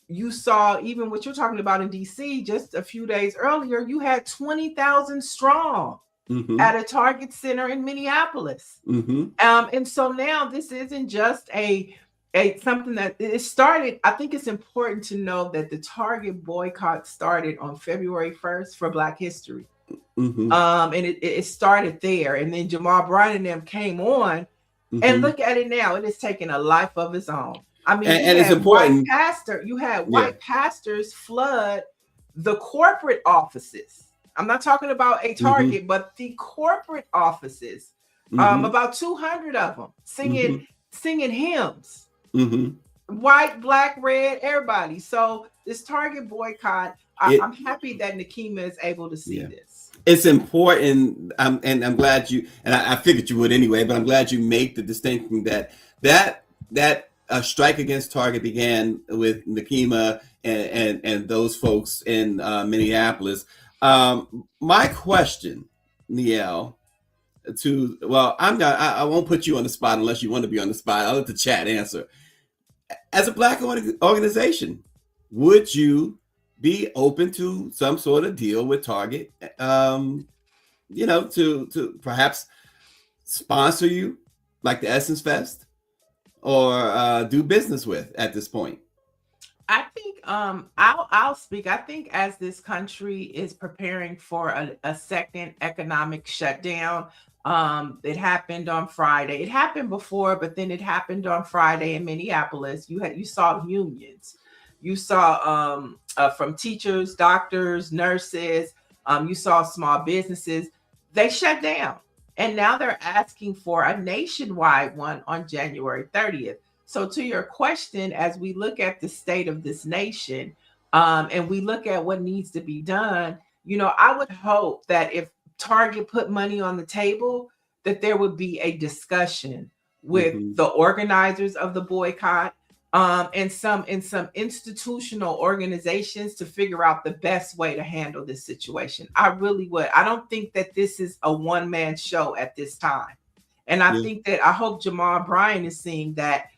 you saw, even what you're talking about in DC just a few days earlier, you had 20,000 strong Mhm. at a Target center in Minneapolis. Mhm. And so now this isn't just a something that it started. I think it's important to know that the Target boycott started on February 1st for Black History. Mhm. And it started there. And then Jamal Bryant and them came on, and Mhm. look at it now. It has taken a life of its own. I mean, And it's you important. had Yeah. white pastors flood the corporate offices. I'm not talking about a Target, but the corporate offices. Mhm. About 200 of them singing hymns. Mhm. White, black, red, everybody. So this Target boycott, It- I'm happy that Nakima is able to see Yeah. this. It's important, and I'm glad you. And I figured you would anyway, but I'm glad you make the distinction that a strike against Target began with Nakima and those folks in Minneapolis. My question, Niele, I won't put you on the spot unless you want to be on the spot. I'll let the chat answer. As a Black organization, would you be open to some sort of deal with Target, to perhaps sponsor you like the Essence Fest, or do business with at this point? I think I'll speak. I think as this country is preparing for a second economic shutdown, it happened on Friday. It happened before, but then it happened on Friday in Minneapolis. You saw unions, you saw from teachers, doctors, nurses, you saw small businesses. They shut down, and now they're asking for a nationwide one on January 30th. So, to your question, as we look at the state of this nation, and we look at what needs to be done, I would hope that if Target put money on the table, that there would be a discussion with Mhm. the organizers of the boycott, and some institutional organizations to figure out the best way to handle this situation. I really would. I don't think that this is a one-man show at this time. And I Yeah. think that I hope Jamal Bryant is seeing that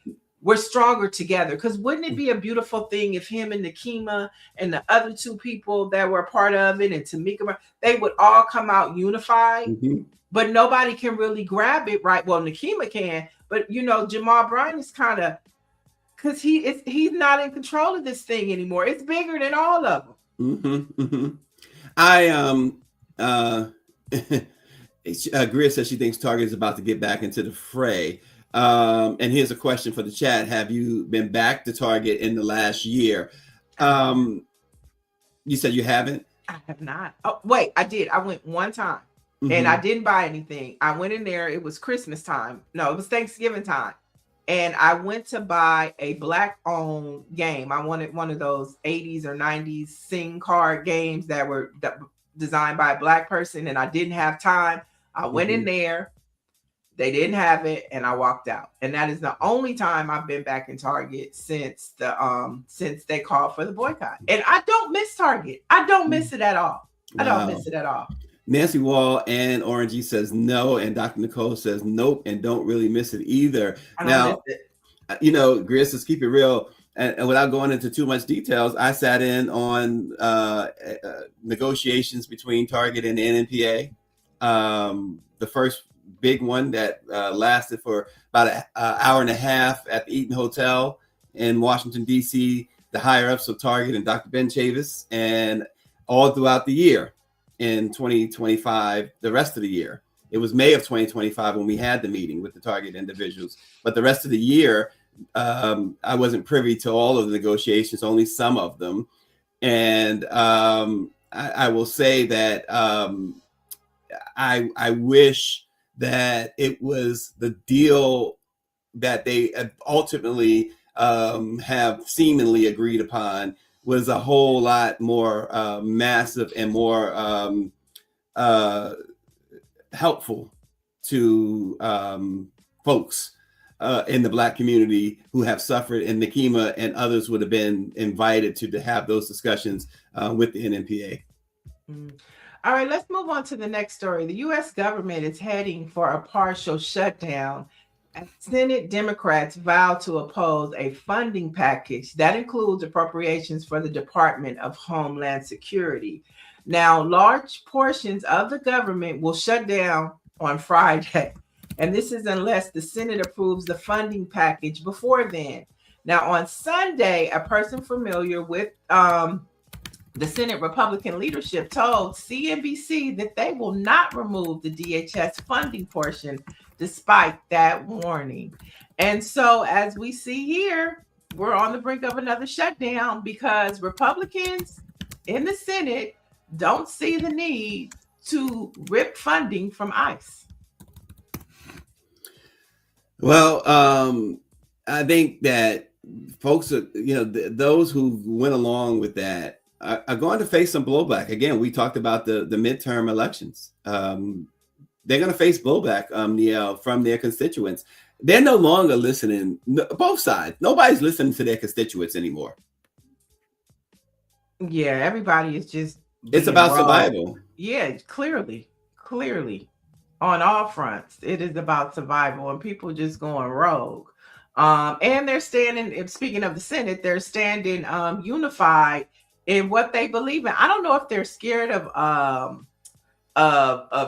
we're stronger together. Because wouldn't it be a beautiful thing if him and Nakima and the other two people that were a part of it, and Tamika, they would all come out unified? Mhm. But nobody can really grab it, right? Well, Nakima can, but Jamal Bryant is kind of, because he's not in control of this thing anymore. It's bigger than all of them. I Greer says she thinks Target is about to get back into the fray. And here's a question for the chat: have you been back to Target in the last year? You said you haven't. I have not. Oh, wait, I did. I went one time, and I didn't buy anything. I went in there. It was Christmas time. No, it was Thanksgiving time. And I went to buy a Black-owned game. I wanted one of those 80s or 90s sing card games that were designed by a Black person, and I didn't have time. I went in there. They didn't have it, and I walked out. And that is the only time I've been back in Target since they called for the boycott. And I don't miss Target. I don't miss it at all. I don't miss it at all. Nancy Wall and Orangey says no, and Dr. Nicole says nope, and don't really miss it either. I don't miss it. Greer says keep it real. and without going into too much details, I sat in on negotiations between Target and the NNPA. The first big one that lasted for about an hour and a half at the Eaton Hotel in Washington, D.C., the higher ups of Target and Dr. Ben Chavis, and all throughout the year in 2025, the rest of the year. It was May of 2025 when we had the meeting with the Target individuals, but the rest of the year, I wasn't privy to all of the negotiations, only some of them. And I will say that I wish that it was the deal that they ultimately have seemingly agreed upon was a whole lot more massive and more helpful to folks in the Black community who have suffered, and Nekima and others would have been invited to have those discussions with the NNPA. All right, let's move on to the next story. The U.S. government is heading for a partial shutdown as Senate Democrats vow to oppose a funding package that includes appropriations for the Department of Homeland Security. Now, large portions of the government will shut down on Friday, and this is unless the Senate approves the funding package before then. Now, on Sunday, a person familiar with the Senate Republican leadership told CNBC that they will not remove the DHS funding portion despite that warning. And so, as we see here, we're on the brink of another shutdown because Republicans in the Senate don't see the need to rip funding from ICE. Well, I think that folks are, those who went along with that are going to face some blowback. Again, we talked about the midterm elections. They're going to face blowback from their constituents. They're no longer listening, both sides. Nobody's listening to their constituents anymore. Yeah, everybody is just... It's about survival. Yeah, clearly on all fronts, it is about survival and people just going rogue. And they're standing, speaking of the Senate, they're standing unified in what they believe in. I don't know if they're scared of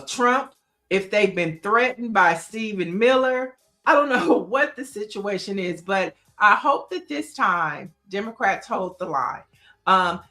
Trump, if they've been threatened by Stephen Miller. I don't know what the situation is, but I hope that this time Democrats hold the line.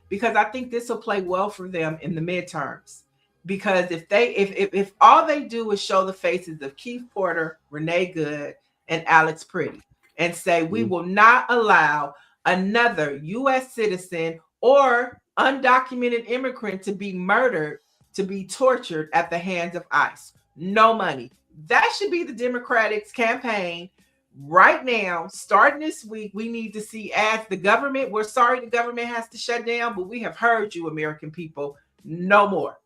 Because I think this will play well for them in the midterms. Because if all they do is show the faces of Keith Porter, Renee Good, and Alex Pretty, and say we will not allow another U.S. citizen or undocumented immigrant to be murdered, to be tortured at the hands of ICE. No money. That should be the Democrats' campaign. Right now, starting this week, we need to see as the government, we're sorry the government has to shut down, but we have heard you, American people, no more.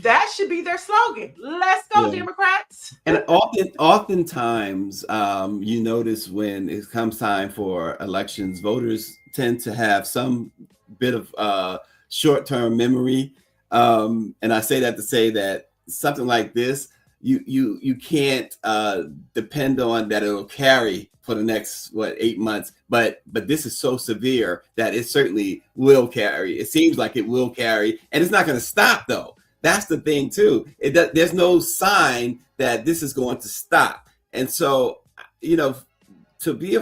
That should be their slogan. Let's go, Democrats. And oftentimes, you notice when it comes time for elections, voters tend to have some bit of short-term memory. And I say that to say that something like this, you can't depend on that it'll carry for the next 8 months, but this is so severe that it certainly will carry. It seems like it will carry, and it's not going to stop though. That's the thing too. There's no sign that this is going to stop, and so to be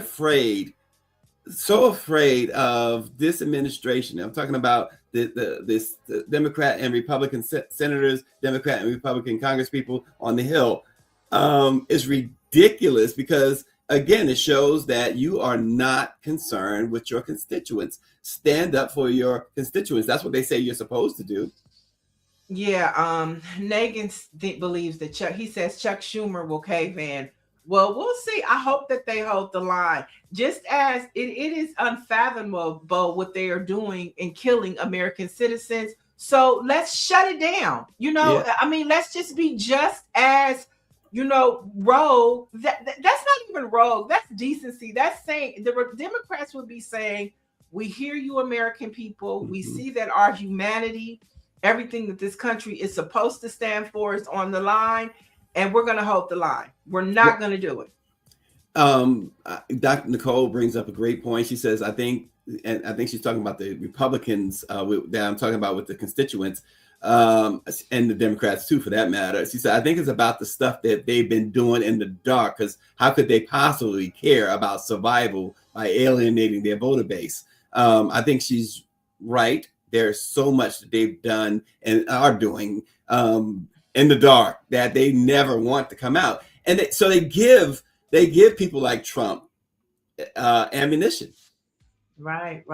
so afraid of this administration. I'm talking about the Democrat and Republican senators, Democrat and Republican Congresspeople on the Hill is ridiculous because, again, it shows that you are not concerned with your constituents. Stand up for your constituents. That's what they say you're supposed to do. Yeah, Nagin believes that he says Chuck Schumer will cave in. Well, we'll see. I hope that they hold the line. Just as it is unfathomable what they are doing in killing American citizens. So let's shut it down. I mean, let's just be just as, rogue. That's not even rogue. That's decency. That's saying the Democrats would be saying, we hear you, American people. We see that our humanity, everything that this country is supposed to stand for is on the line. And we're going to hold the line. We're not going to do it. Dr. Nicole brings up a great point. She says, I think she's talking about the Republicans that I'm talking about with the constituents, and the Democrats too, for that matter. She said, I think it's about the stuff that they've been doing in the dark, because how could they possibly care about survival by alienating their voter base? I think she's right. There's so much that they've done and are doing in the dark that they never want to come out. And so they give people like Trump ammunition. Right.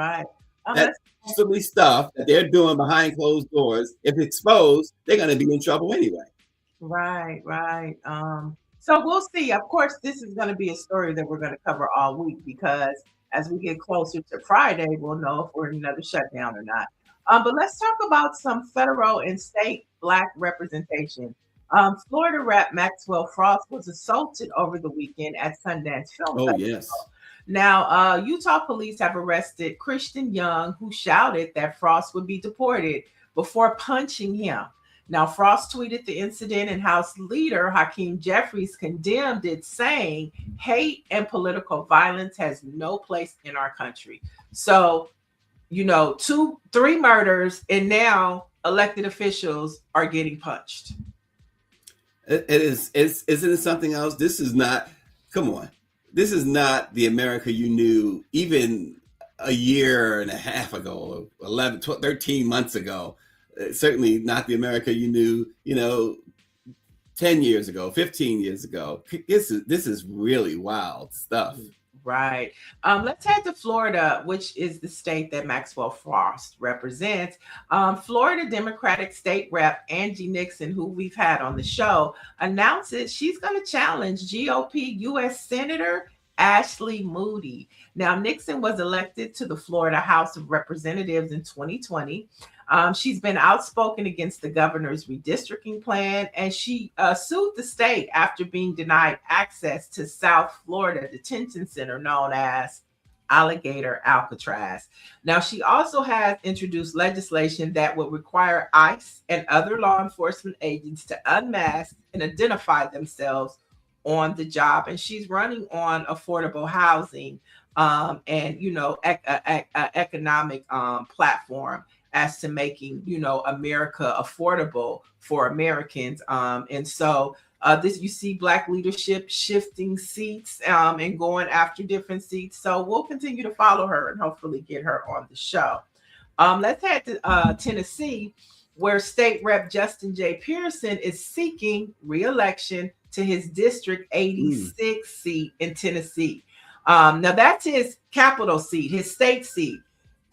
That's possibly stuff that they're doing behind closed doors. If exposed, they're going to be in trouble anyway. Right. So we'll see. Of course, this is going to be a story that we're going to cover all week, because as we get closer to Friday, we'll know if we're in another shutdown or not. But let's talk about some federal and state Black representation. Florida Rep. Maxwell Frost was assaulted over the weekend at Sundance Film Festival. Yes. Now, Utah police have arrested Christian Young, who shouted that Frost would be deported before punching him. Now, Frost tweeted the incident, and House Leader Hakeem Jeffries condemned it, saying hate and political violence has no place in our country. So, 3 murders, and now elected officials are getting punched. Isn't it something else? This is not, come on. This is not the America you knew even a year and a half ago, 11, 12, 13 months ago. Certainly not the America you knew, 10 years ago, 15 years ago. This is really wild stuff. Right. Let's head to Florida, which is the state that Maxwell Frost represents. Florida Democratic State Rep Angie Nixon, who we've had on the show, announces she's going to challenge GOP U.S. Senator Ashley Moody. Now, Nixon was elected to the Florida House of Representatives in 2020. She's been outspoken against the governor's redistricting plan, and she sued the state after being denied access to South Florida Detention Center known as Alligator Alcatraz. Now, she also has introduced legislation that would require ICE and other law enforcement agents to unmask and identify themselves on the job. And she's running on affordable housing and, economic platform as to making, America affordable for Americans. And so this, you see Black leadership shifting seats and going after different seats. So we'll continue to follow her and hopefully get her on the show. Let's head to Tennessee, where State Rep Justin J. Pearson is seeking re-election to his District 86 seat in Tennessee. Now that's his capital seat, his state seat,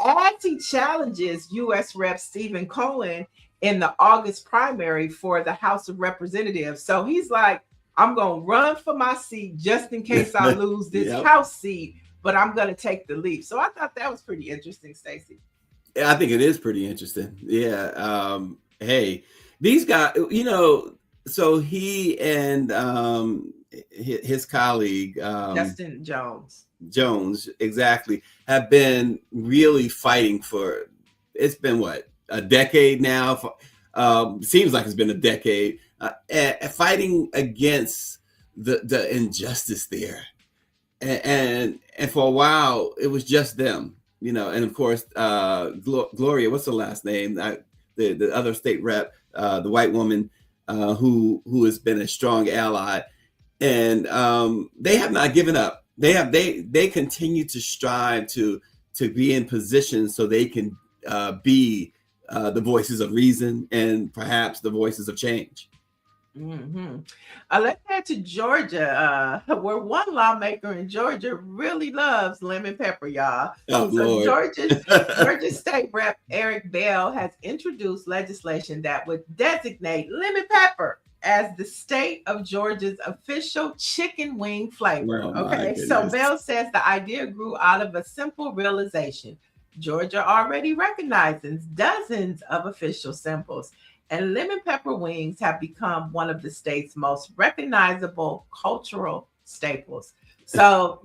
as he challenges U.S. Rep Stephen Cohen in the August primary for the House of Representatives. So he's like, I'm going to run for my seat just in case I lose this House seat, but I'm going to take the lead. So I thought that was pretty interesting, Stacey. Yeah, I think it is pretty interesting. Yeah. Hey, these guys, so he and his colleague, Justin Jones, exactly, have been really fighting for, it's been a decade now? Seems like it's been a decade, fighting against the injustice there. And for a while, it was just them, and of course, Gloria, what's the last name? The other state rep, the white woman who has been a strong ally. And they have not given up. They continue to strive to be in position so they can be the voices of reason and perhaps the voices of change. Mm-hmm. Let's head to Georgia, where one lawmaker in Georgia really loves lemon pepper, y'all. Oh, so Lord. Georgia State Rep Eric Bell has introduced legislation that would designate lemon pepper as the state of Georgia's official chicken wing flavor. Okay, so Bell says the idea grew out of a simple realization. Georgia already recognizes dozens of official symbols, and lemon pepper wings have become one of the state's most recognizable cultural staples. So,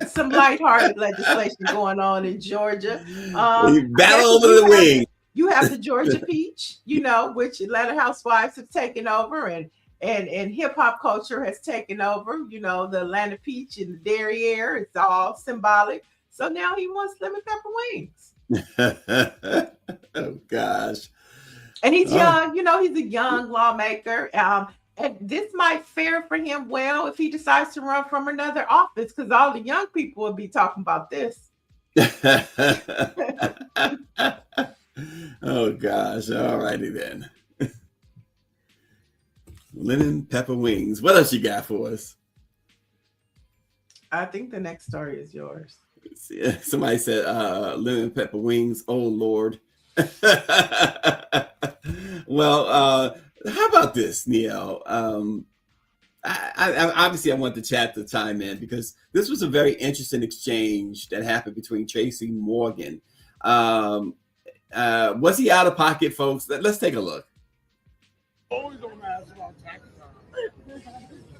some lighthearted legislation going on in Georgia. Battle over the wing. You have the Georgia peach, which Atlanta housewives have taken over, and and hip hop culture has taken over. You know, the Atlanta peach and the derriere, it's all symbolic. So now he wants lemon pepper wings. Oh gosh. And he's young, you know, he's a young lawmaker. And this might fare for him well if he decides to run from another office, because all the young people will be talking about this. Oh gosh. All righty then. Lemon pepper wings. What else you got for us? I think the next story is yours. Somebody said lemon pepper wings. Oh Lord. Well, how about this, Neil? I obviously I want the chat to chime in because this was a very interesting exchange that happened between Tracy Morgan. Was he out of pocket, folks? Let's take a look. Always don't ask about taxes.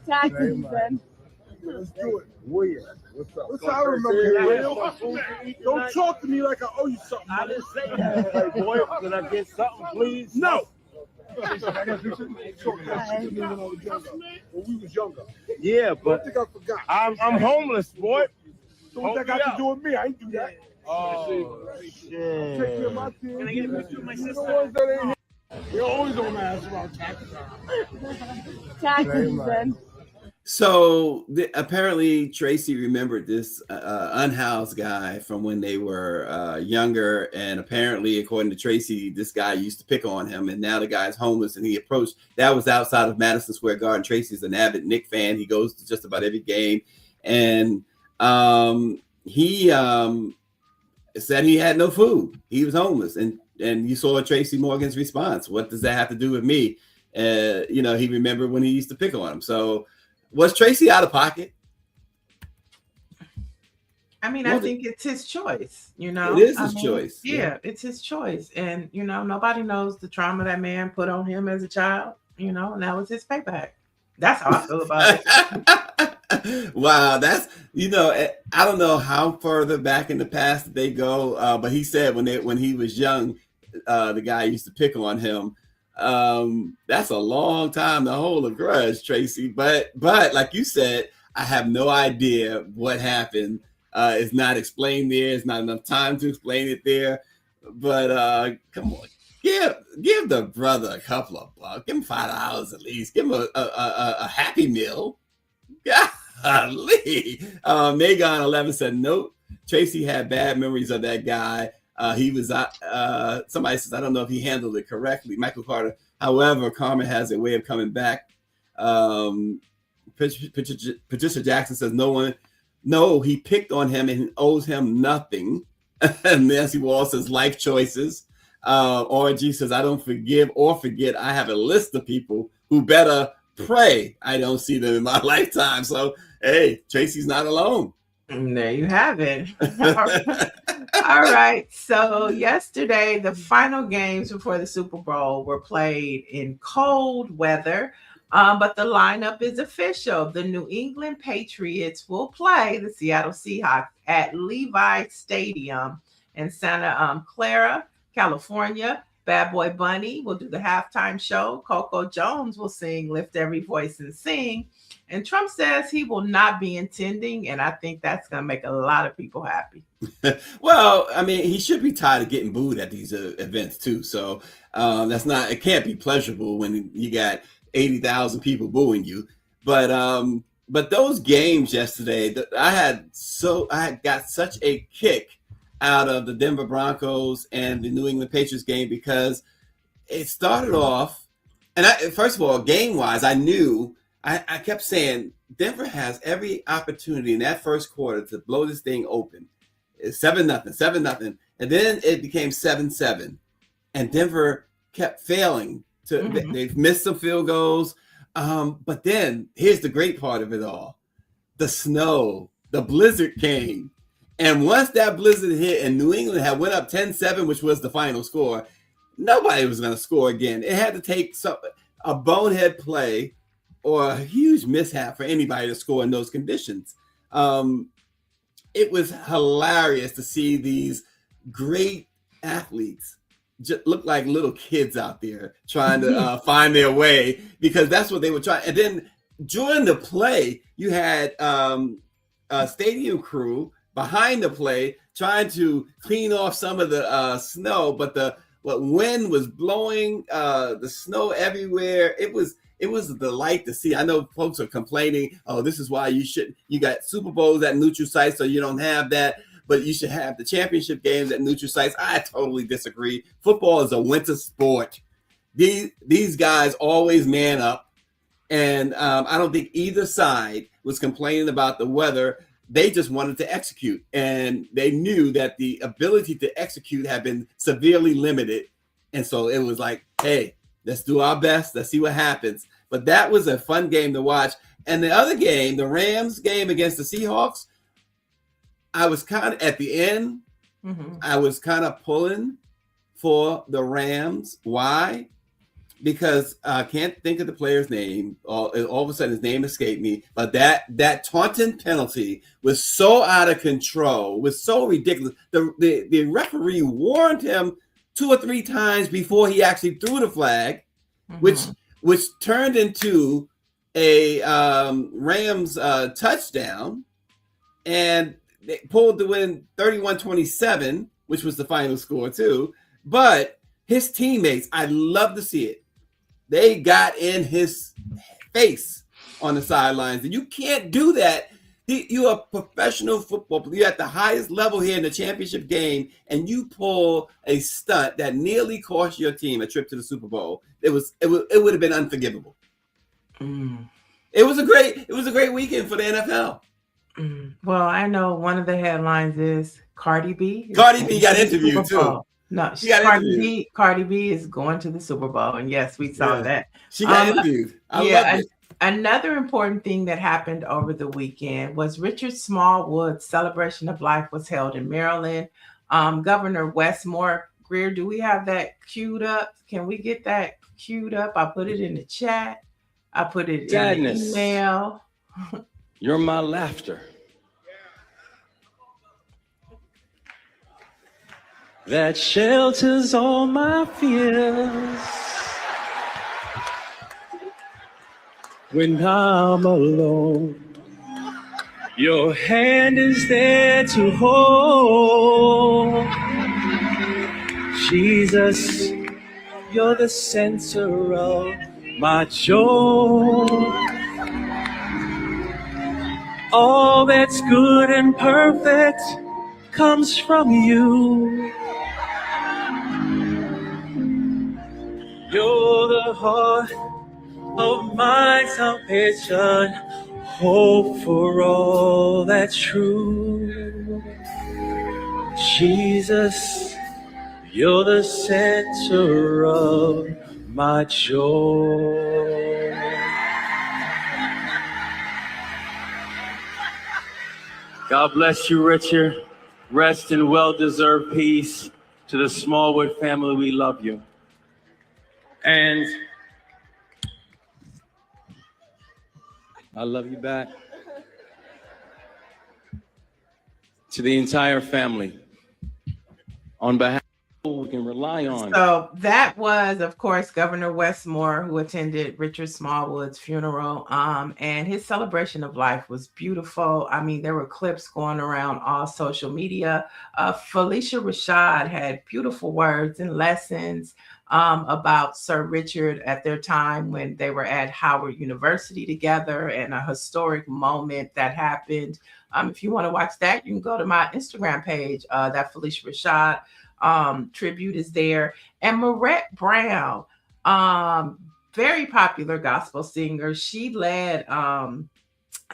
Taxes, then. Let's do it. William, what's up? What's up? I remember you, William. Don't talk to me like I owe you something. I didn't say that. Hey, boy, can I get something, please? No. When we was younger. Yeah, I but think I forgot. I'm homeless, boy. So what that got to do with me? I ain't do that. Oh, Take shit. care of my kids. Can I get a picture of my sister? The ones that ain't here. They always don't ask about taxes. Taxes, then. So apparently Tracy remembered this unhoused guy from when they were younger, and apparently, according to Tracy, this guy used to pick on him, and now the guy's homeless. And he approached. That was outside of Madison Square Garden. Tracy's an avid Knicks fan. He goes to just about every game, and he said he had no food. He was homeless, and you saw Tracy Morgan's response. What does that have to do with me? You know, he remembered when he used to pick on him. So. Was Tracy out of pocket? I mean, I think it's his choice, you know. It is his choice. Yeah, it's his choice. And, you know, nobody knows the trauma that man put on him as a child, you know, and that was his payback. That's how I feel about it. Wow, that's, you know, I don't know how further back in the past they go, but he said when he was young, the guy used to pick on him. That's a long time to hold a grudge, Tracy. But like you said, I have no idea what happened. It's not explained there. It's not enough time to explain it there. But come on, give the brother a couple of bucks. Give him $5 at least. Give him a Happy Meal. Golly. Megan 11 said nope. Tracy had bad memories of that guy. He was somebody says, I don't know if he handled it correctly. Michael Carter. However, karma has a way of coming back. Patricia Jackson says, no, he picked on him and owes him nothing. And Nancy Wall says, life choices. RG says, I don't forgive or forget. I have a list of people who better pray I don't see them in my lifetime. So, hey, Tracy's not alone. And there you have it. All right. So yesterday, the final games before the Super Bowl were played in cold weather, but the lineup is official. The New England Patriots will play the Seattle Seahawks at Levi Stadium in Santa Clara, California. Bad Boy Bunny will do the halftime show. Coco Jones will sing Lift Every Voice and Sing. And Trump says he will not be attending, and I think that's going to make a lot of people happy. Well, I mean, he should be tired of getting booed at these events too. So it can't be pleasurable when you got 80,000 people booing you. But those games yesterday, I got such a kick out of the Denver Broncos and the New England Patriots game because it started off, and first of all, game-wise, I knew. I kept saying Denver has every opportunity in that first quarter to blow this thing open. It's 7-0. And then it became 7-7. And Denver kept failing. They've missed some field goals. But then here's the great part of it all. The snow, the blizzard came. And once that blizzard hit and New England had went up 10-7, which was the final score, nobody was going to score again. It had to take a bonehead play or a huge mishap for anybody to score in those conditions. It was hilarious to see these great athletes just looked like little kids out there trying to find their way, because that's what they were trying. And then during the play, you had a stadium crew behind the play trying to clean off some of the snow, but the wind was blowing the snow everywhere. It was a delight to see. I know folks are complaining, oh, this is why you got Super Bowls at neutral sites, so you don't have that, but you should have the championship games at neutral sites. I totally disagree. Football is a winter sport. These guys always man up. And I don't think either side was complaining about the weather. They just wanted to execute. And they knew that the ability to execute had been severely limited. And so it was like, hey, let's do our best. Let's see what happens. But that was a fun game to watch. And the other game, the Rams game against the Seahawks, I was kind of at the end, I was kind of pulling for the Rams. Why? Because I can't think of the player's name. All of a sudden, his name escaped me. But that taunting penalty was so out of control, was so ridiculous. The referee warned him 2 or 3 times before he actually threw the flag, which turned into a Rams touchdown, and they pulled the win 31-27, which was the final score too. But his teammates, I love to see it. They got in his face on the sidelines, and you can't do that. You're a professional football player. You're at the highest level here in the championship game, and you pull a stunt that nearly cost your team a trip to the Super Bowl. It would have been unforgivable. It was a great weekend for the NFL. Well, I know one of the headlines is Cardi B. Cardi B got interviewed too. No, Cardi B is going to the Super Bowl, and yes, we saw that. She got interviewed. I loved it. Another important thing that happened over the weekend was Richard Smallwood's celebration of life was held in Maryland. Governor Wes Moore, Greer, do we have that queued up? Can we get that queued up? I put it in the chat. I put it in the email. You're my laughter. That shelters all my fears. When I'm alone, your hand is there to hold. Jesus, you're the center of my joy. All that's good and perfect comes from you. You're the heart of my salvation, hope for all that's true. Jesus, you're the center of my joy. God bless you, Richard. Rest in well-deserved peace. To the Smallwood family, we love you. And I love you back. To the entire family, on behalf of we can rely on. So that was, of course, Governor Wes Moore, who attended Richard Smallwood's funeral. And his celebration of life was beautiful. I mean, there were clips going around all social media. Felicia Rashad had beautiful words and lessons about Sir Richard at their time when they were at Howard University together, and a historic moment that happened. If you want to watch that, you can go to my Instagram page. That Felicia Rashad tribute is there. And Marette Brown, very popular gospel singer. She led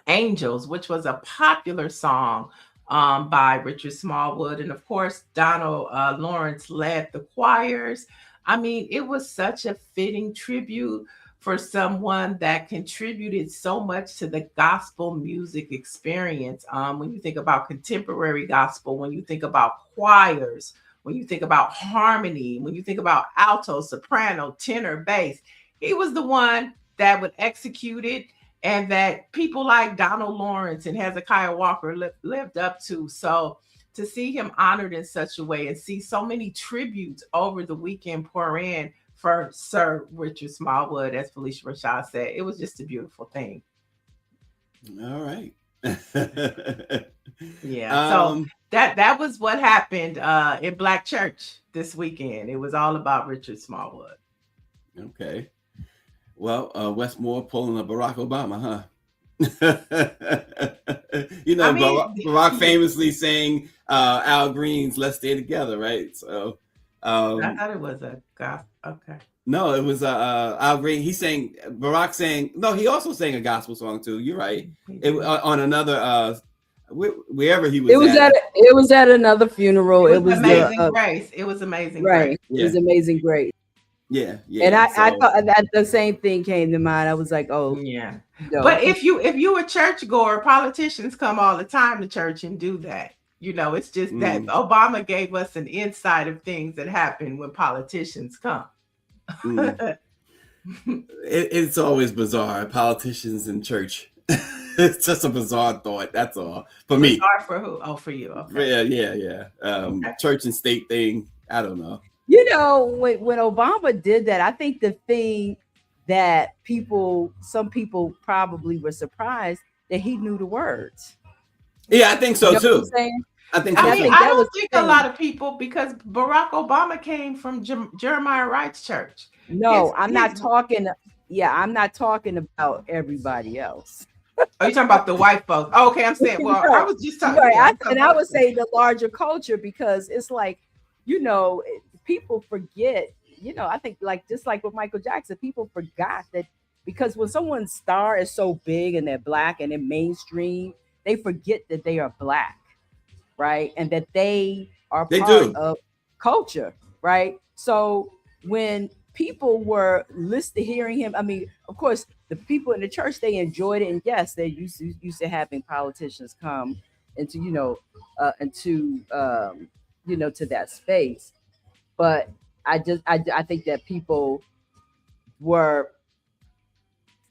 Angels, which was a popular song by Richard Smallwood. And of course, Donald Lawrence led the choirs. I mean, it was such a fitting tribute for someone that contributed so much to the gospel music experience. When you think about contemporary gospel, when you think about choirs, when you think about harmony, when you think about alto, soprano, tenor, bass, he was the one that would execute it, and that people like Donald Lawrence and Hezekiah Walker lived up to. So to see him honored in such a way and see so many tributes over the weekend pour in for Sir Richard Smallwood, as Felicia Rashad said, it was just a beautiful thing. All right. Yeah. So that was what happened in Black Church this weekend. It was all about Richard Smallwood. Okay. Well, Westmore pulling a Barack Obama, huh? Barack famously saying Al Green's "Let's Stay Together," right? So I thought it was a gospel. Okay. No, it was Al Green. Barack saying, no, he also sang a gospel song too. You're right. It on another wherever he was. It was at another funeral. It was Amazing Grace. It was Amazing Grace. It was Amazing Grace. Yeah. And I thought that the same thing came to mind. I was like, oh yeah. No. But if you a churchgoer, politicians come all the time to church and do that. It's just that Obama gave us an insight of things that happen when politicians come. It's always bizarre. Politicians in church. It's just a bizarre thought. That's all for me. Bizarre for who? Oh, for you. Okay. Yeah. Church and state thing. I don't know. When Obama did that, I think the thing that some people probably were surprised that he knew the words. Yeah, I think so too. I think so. I don't think a lot of people, because Barack Obama came from Jeremiah Wright's church. No, I'm not talking about everybody else. Are you talking about the white folks? Oh, okay, I'm saying. Well, I was just talking. Right, I would say the larger culture, because it's like, people forget. I think just like with Michael Jackson, people forgot that, because when someone's star is so big and they're Black and they're mainstream, they forget that they are Black, right? And that they are part of culture, right? So when people were hearing him, I mean, of course, the people in the church, they enjoyed it, and yes, they used to having politicians come into to that space. But I think that people were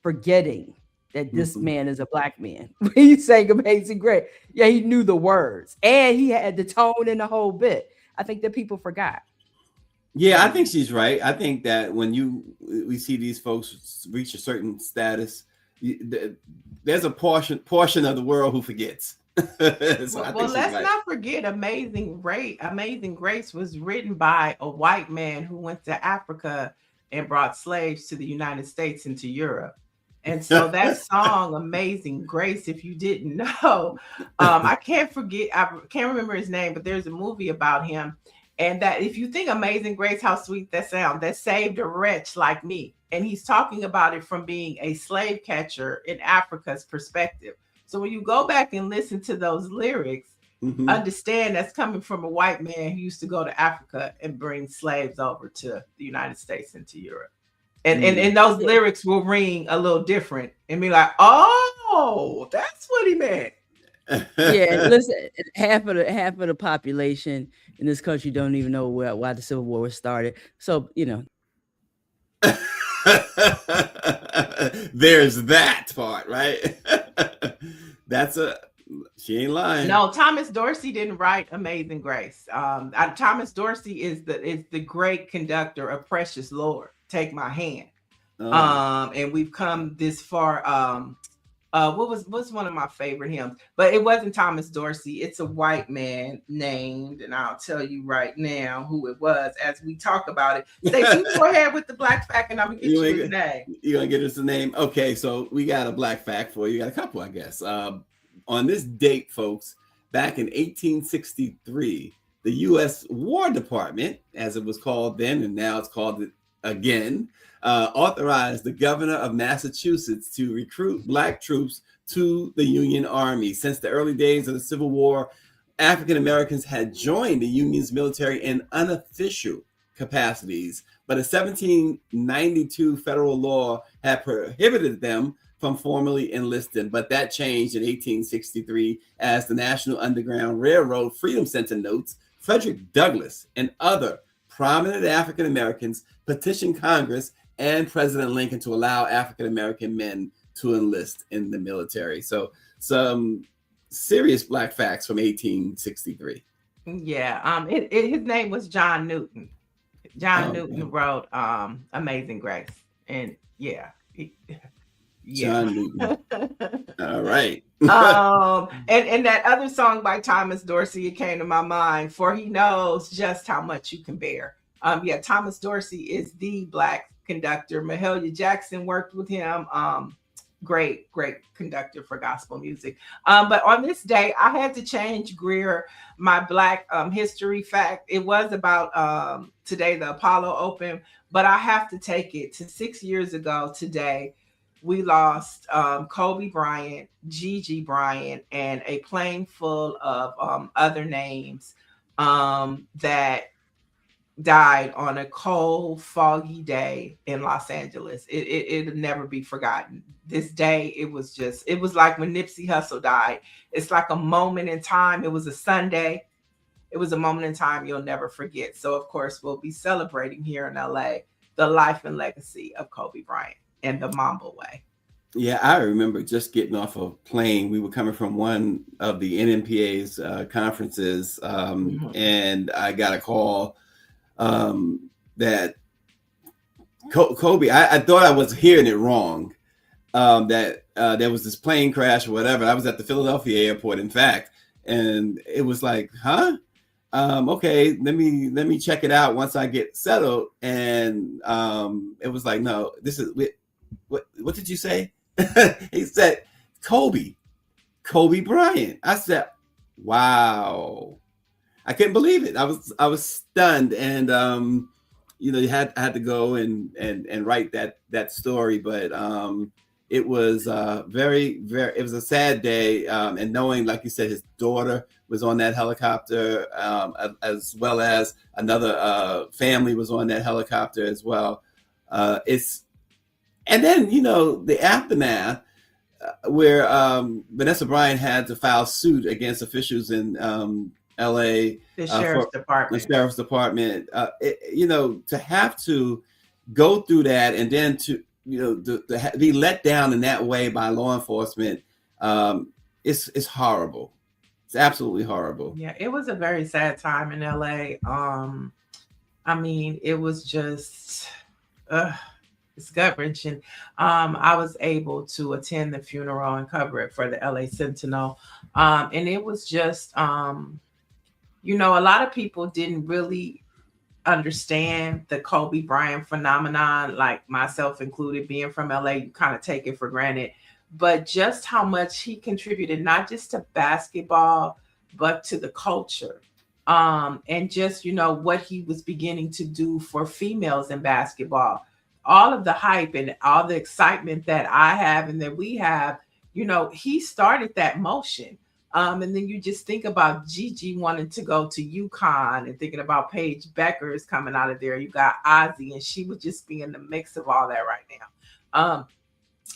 forgetting that this man is a Black man. He sang Amazing Grace. Yeah, he knew the words and he had the tone and the whole bit. I think that people forgot. Yeah, I think she's right. I think that when we see these folks reach a certain status, there's a portion of the world who forgets. Let's not forget Amazing Grace. Amazing Grace was written by a white man who went to Africa and brought slaves to the United States and to Europe. And so that song, Amazing Grace, if you didn't know, I can't remember his name, but there's a movie about him. And that, if you think Amazing Grace, how sweet that sounds, that saved a wretch like me. And he's talking about it from being a slave catcher in Africa's perspective. So when you go back and listen to those lyrics, understand that's coming from a white man who used to go to Africa and bring slaves over to the United States and to Europe. And those lyrics will ring a little different and be like, oh, that's what he meant. Yeah, listen, half of the population in this country don't even know why the Civil War was started. So, there's that part, right? She ain't lying. No, Thomas Dorsey didn't write Amazing Grace. Thomas Dorsey is the great conductor of Precious Lord, Take My Hand. And we've come this far. What's one of my favorite hymns? But it wasn't Thomas Dorsey. It's a white man named, and I'll tell you right now who it was as we talk about it. Stacey, go ahead with the black fact, and I'm gonna get you his name. You're gonna get us the name? Okay, so we got a black fact for you. Got a couple, I guess. On this date, folks, back in 1863, the U.S. War Department, as it was called then, and now it's called it again, authorized the governor of Massachusetts to recruit Black troops to the Union Army. Since the early days of the Civil War, African Americans had joined the Union's military in unofficial capacities, but a 1792 federal law had prohibited them from formally enlisting. But that changed in 1863 as the National Underground Railroad Freedom Center notes. Frederick Douglass and other prominent African Americans petitioned Congress and President Lincoln to allow African American men to enlist in the military. So some serious black facts from 1863. Yeah. His name was John Newton. John Oh, Newton wrote Amazing Grace. And yeah. Yeah. John Newton. All right. And that other song by Thomas Dorsey, it came to my mind, for he knows just how much you can bear. Yeah, Thomas Dorsey is the Black conductor. Mahalia Jackson worked with him. Great conductor for gospel music. But on this day, I had to change Greer my Black history fact. It was about today, the Apollo Open, but I have to take it to 6 years ago today. We lost Kobe Bryant, Gigi Bryant, and a plane full of other names that died on a cold, foggy day in Los Angeles. It'll never be forgotten. This day, it was like when Nipsey Hussle died. It's like a moment in time. It was a Sunday. It was a moment in time you'll never forget. So, of course, we'll be celebrating here in LA the life and legacy of Kobe Bryant and the Mamba Way. Yeah, I remember just getting off a plane. We were coming from one of the NMPA's conferences, and I got a call that Kobe, I thought I was hearing it wrong, that there was this plane crash or whatever. I was at the Philadelphia airport, in fact, and it was like, huh? Okay, let me check it out once I get settled. And it was like, no, this is what did you say? He said Kobe Bryant. I said, wow. I couldn't believe it. I was stunned, and you had to go and write that story, but it was very, very, it was a sad day, and knowing, like you said, his daughter was on that helicopter, as well as another family was on that helicopter as well. And then the aftermath, where Vanessa Bryant had to file suit against officials in LA, the sheriff's department. To have to go through that, and then to be let down in that way by law enforcement, it's horrible. It's absolutely horrible. Yeah, it was a very sad time in LA. I mean, it was just it's gut-wrenching. I was able to attend the funeral and cover it for the LA Sentinel, and it was just a lot of people didn't really understand the Kobe Bryant phenomenon, like myself included. Being from LA, you kind of take it for granted, but just how much he contributed, not just to basketball, but to the culture. And just, what he was beginning to do for females in basketball. All of the hype and all the excitement that I have and that we have, he started that motion. And then you just think about Gigi wanting to go to UConn, and thinking about Paige Beckers coming out of there. You got Ozzy, and she would just be in the mix of all that right now.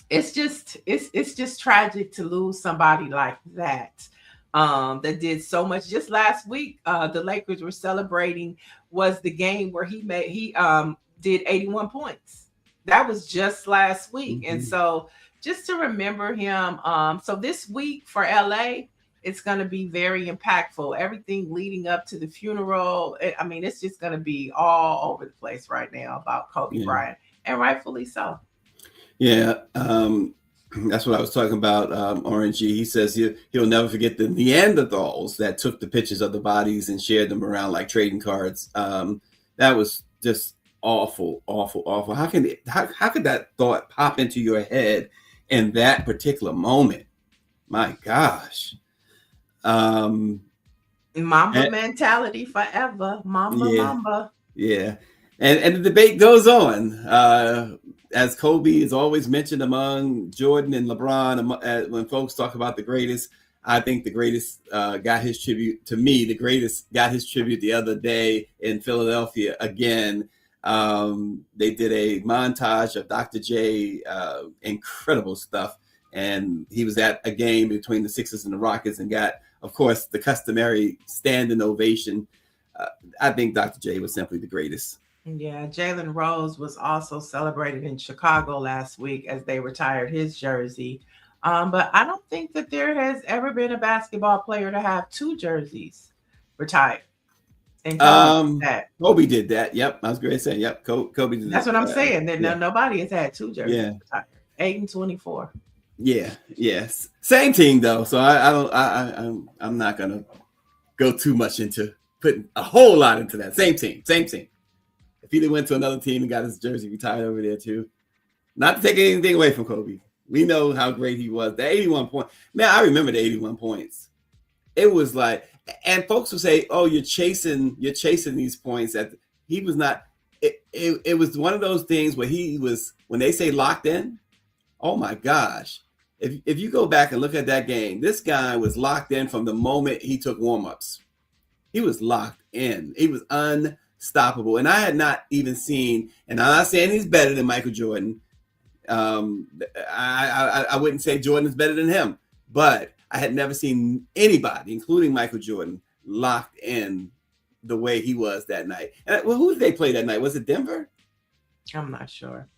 It's just tragic to lose somebody like that, that did so much. Just last week, the Lakers were celebrating, was the game where he did 81 points. That was just last week. And so just to remember him. So this week for LA, it's going to be very impactful. Everything leading up to the funeral. I mean, it's just going to be all over the place right now about Kobe Bryant, and rightfully so. Yeah. That's what I was talking about. Orange G, he says he'll never forget the Neanderthals that took the pictures of the bodies and shared them around like trading cards. That was just awful. How could that thought pop into your head in that particular moment? My gosh. Mamba mentality forever. Mamba. Yeah. And the debate goes on. As Kobe is always mentioned among Jordan and LeBron, when folks talk about the greatest, I think the greatest got his tribute. To me, the greatest got his tribute the other day in Philadelphia again. They did a montage of Dr. J, incredible stuff. And he was at a game between the Sixers and the Rockets and got, of course, the customary standing ovation. I think Dr. J was simply the greatest. Yeah, Jalen Rose was also celebrated in Chicago last week as they retired his jersey. But I don't think that there has ever been a basketball player to have two jerseys. retired. And Kobe did that. Yep, I was going to say. Yep, Kobe did that. That's what I'm saying. That nobody has had 2 jerseys retired. 8 and 24. Yeah, yes, same team though. So I'm not gonna go too much into putting a whole lot into that. Same team. If he went to another team and got his jersey retired over there too, not to take anything away from Kobe, we know how great he was. The 81 points, man, I remember the 81 points. It was like, and folks will say, "Oh, you're chasing these points." He was not. It was one of those things where he was, when they say locked in. Oh my gosh. If you go back and look at that game, this guy was locked in from the moment he took warm-ups. He was locked in. He was unstoppable. And I had not even seen, and I'm not saying he's better than Michael Jordan. I wouldn't say Jordan is better than him, but I had never seen anybody, including Michael Jordan, locked in the way he was that night. And who did they play that night? Was it Denver? I'm not sure.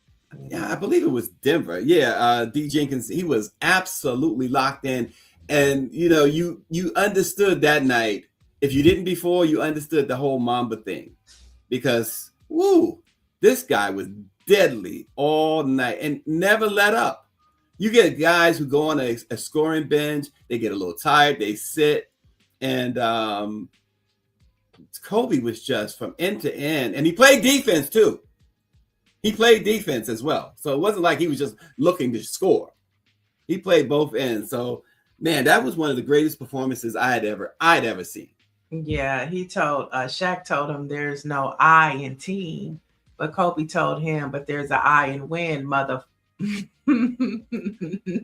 Yeah, I believe it was Denver. Yeah, D. Jenkins, he was absolutely locked in. And, you understood that night. If you didn't before, you understood the whole Mamba thing. Because, this guy was deadly all night and never let up. You get guys who go on a scoring bench, they get a little tired, they sit. And Kobe was just from end to end. And he played defense, too. He played defense as well. So it wasn't like he was just looking to score. He played both ends. So, man, that was one of the greatest performances I'd ever seen. Yeah, Shaq told him there's no I in team, but Kobe told him, but there's an I in win, mother.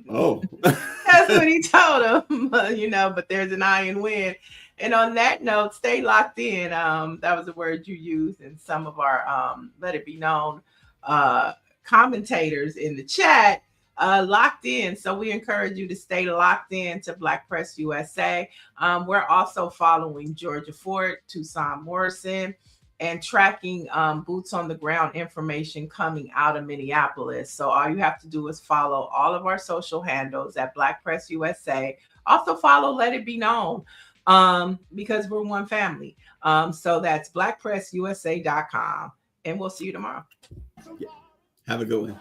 Oh. That's what he told him, but there's an I in win. And on that note, stay locked in. That was a word you used in some of our Let It Be Known commentators in the chat. Locked in. So we encourage you to stay locked in to Black Press USA. We're also following Georgia Ford, Tucson Morrison, and tracking boots on the ground information coming out of Minneapolis. So all you have to do is follow all of our social handles at Black Press USA. Also follow Let It Be Known because we're one family. So that's blackpressusa.com. And we'll see you tomorrow. Have a good one.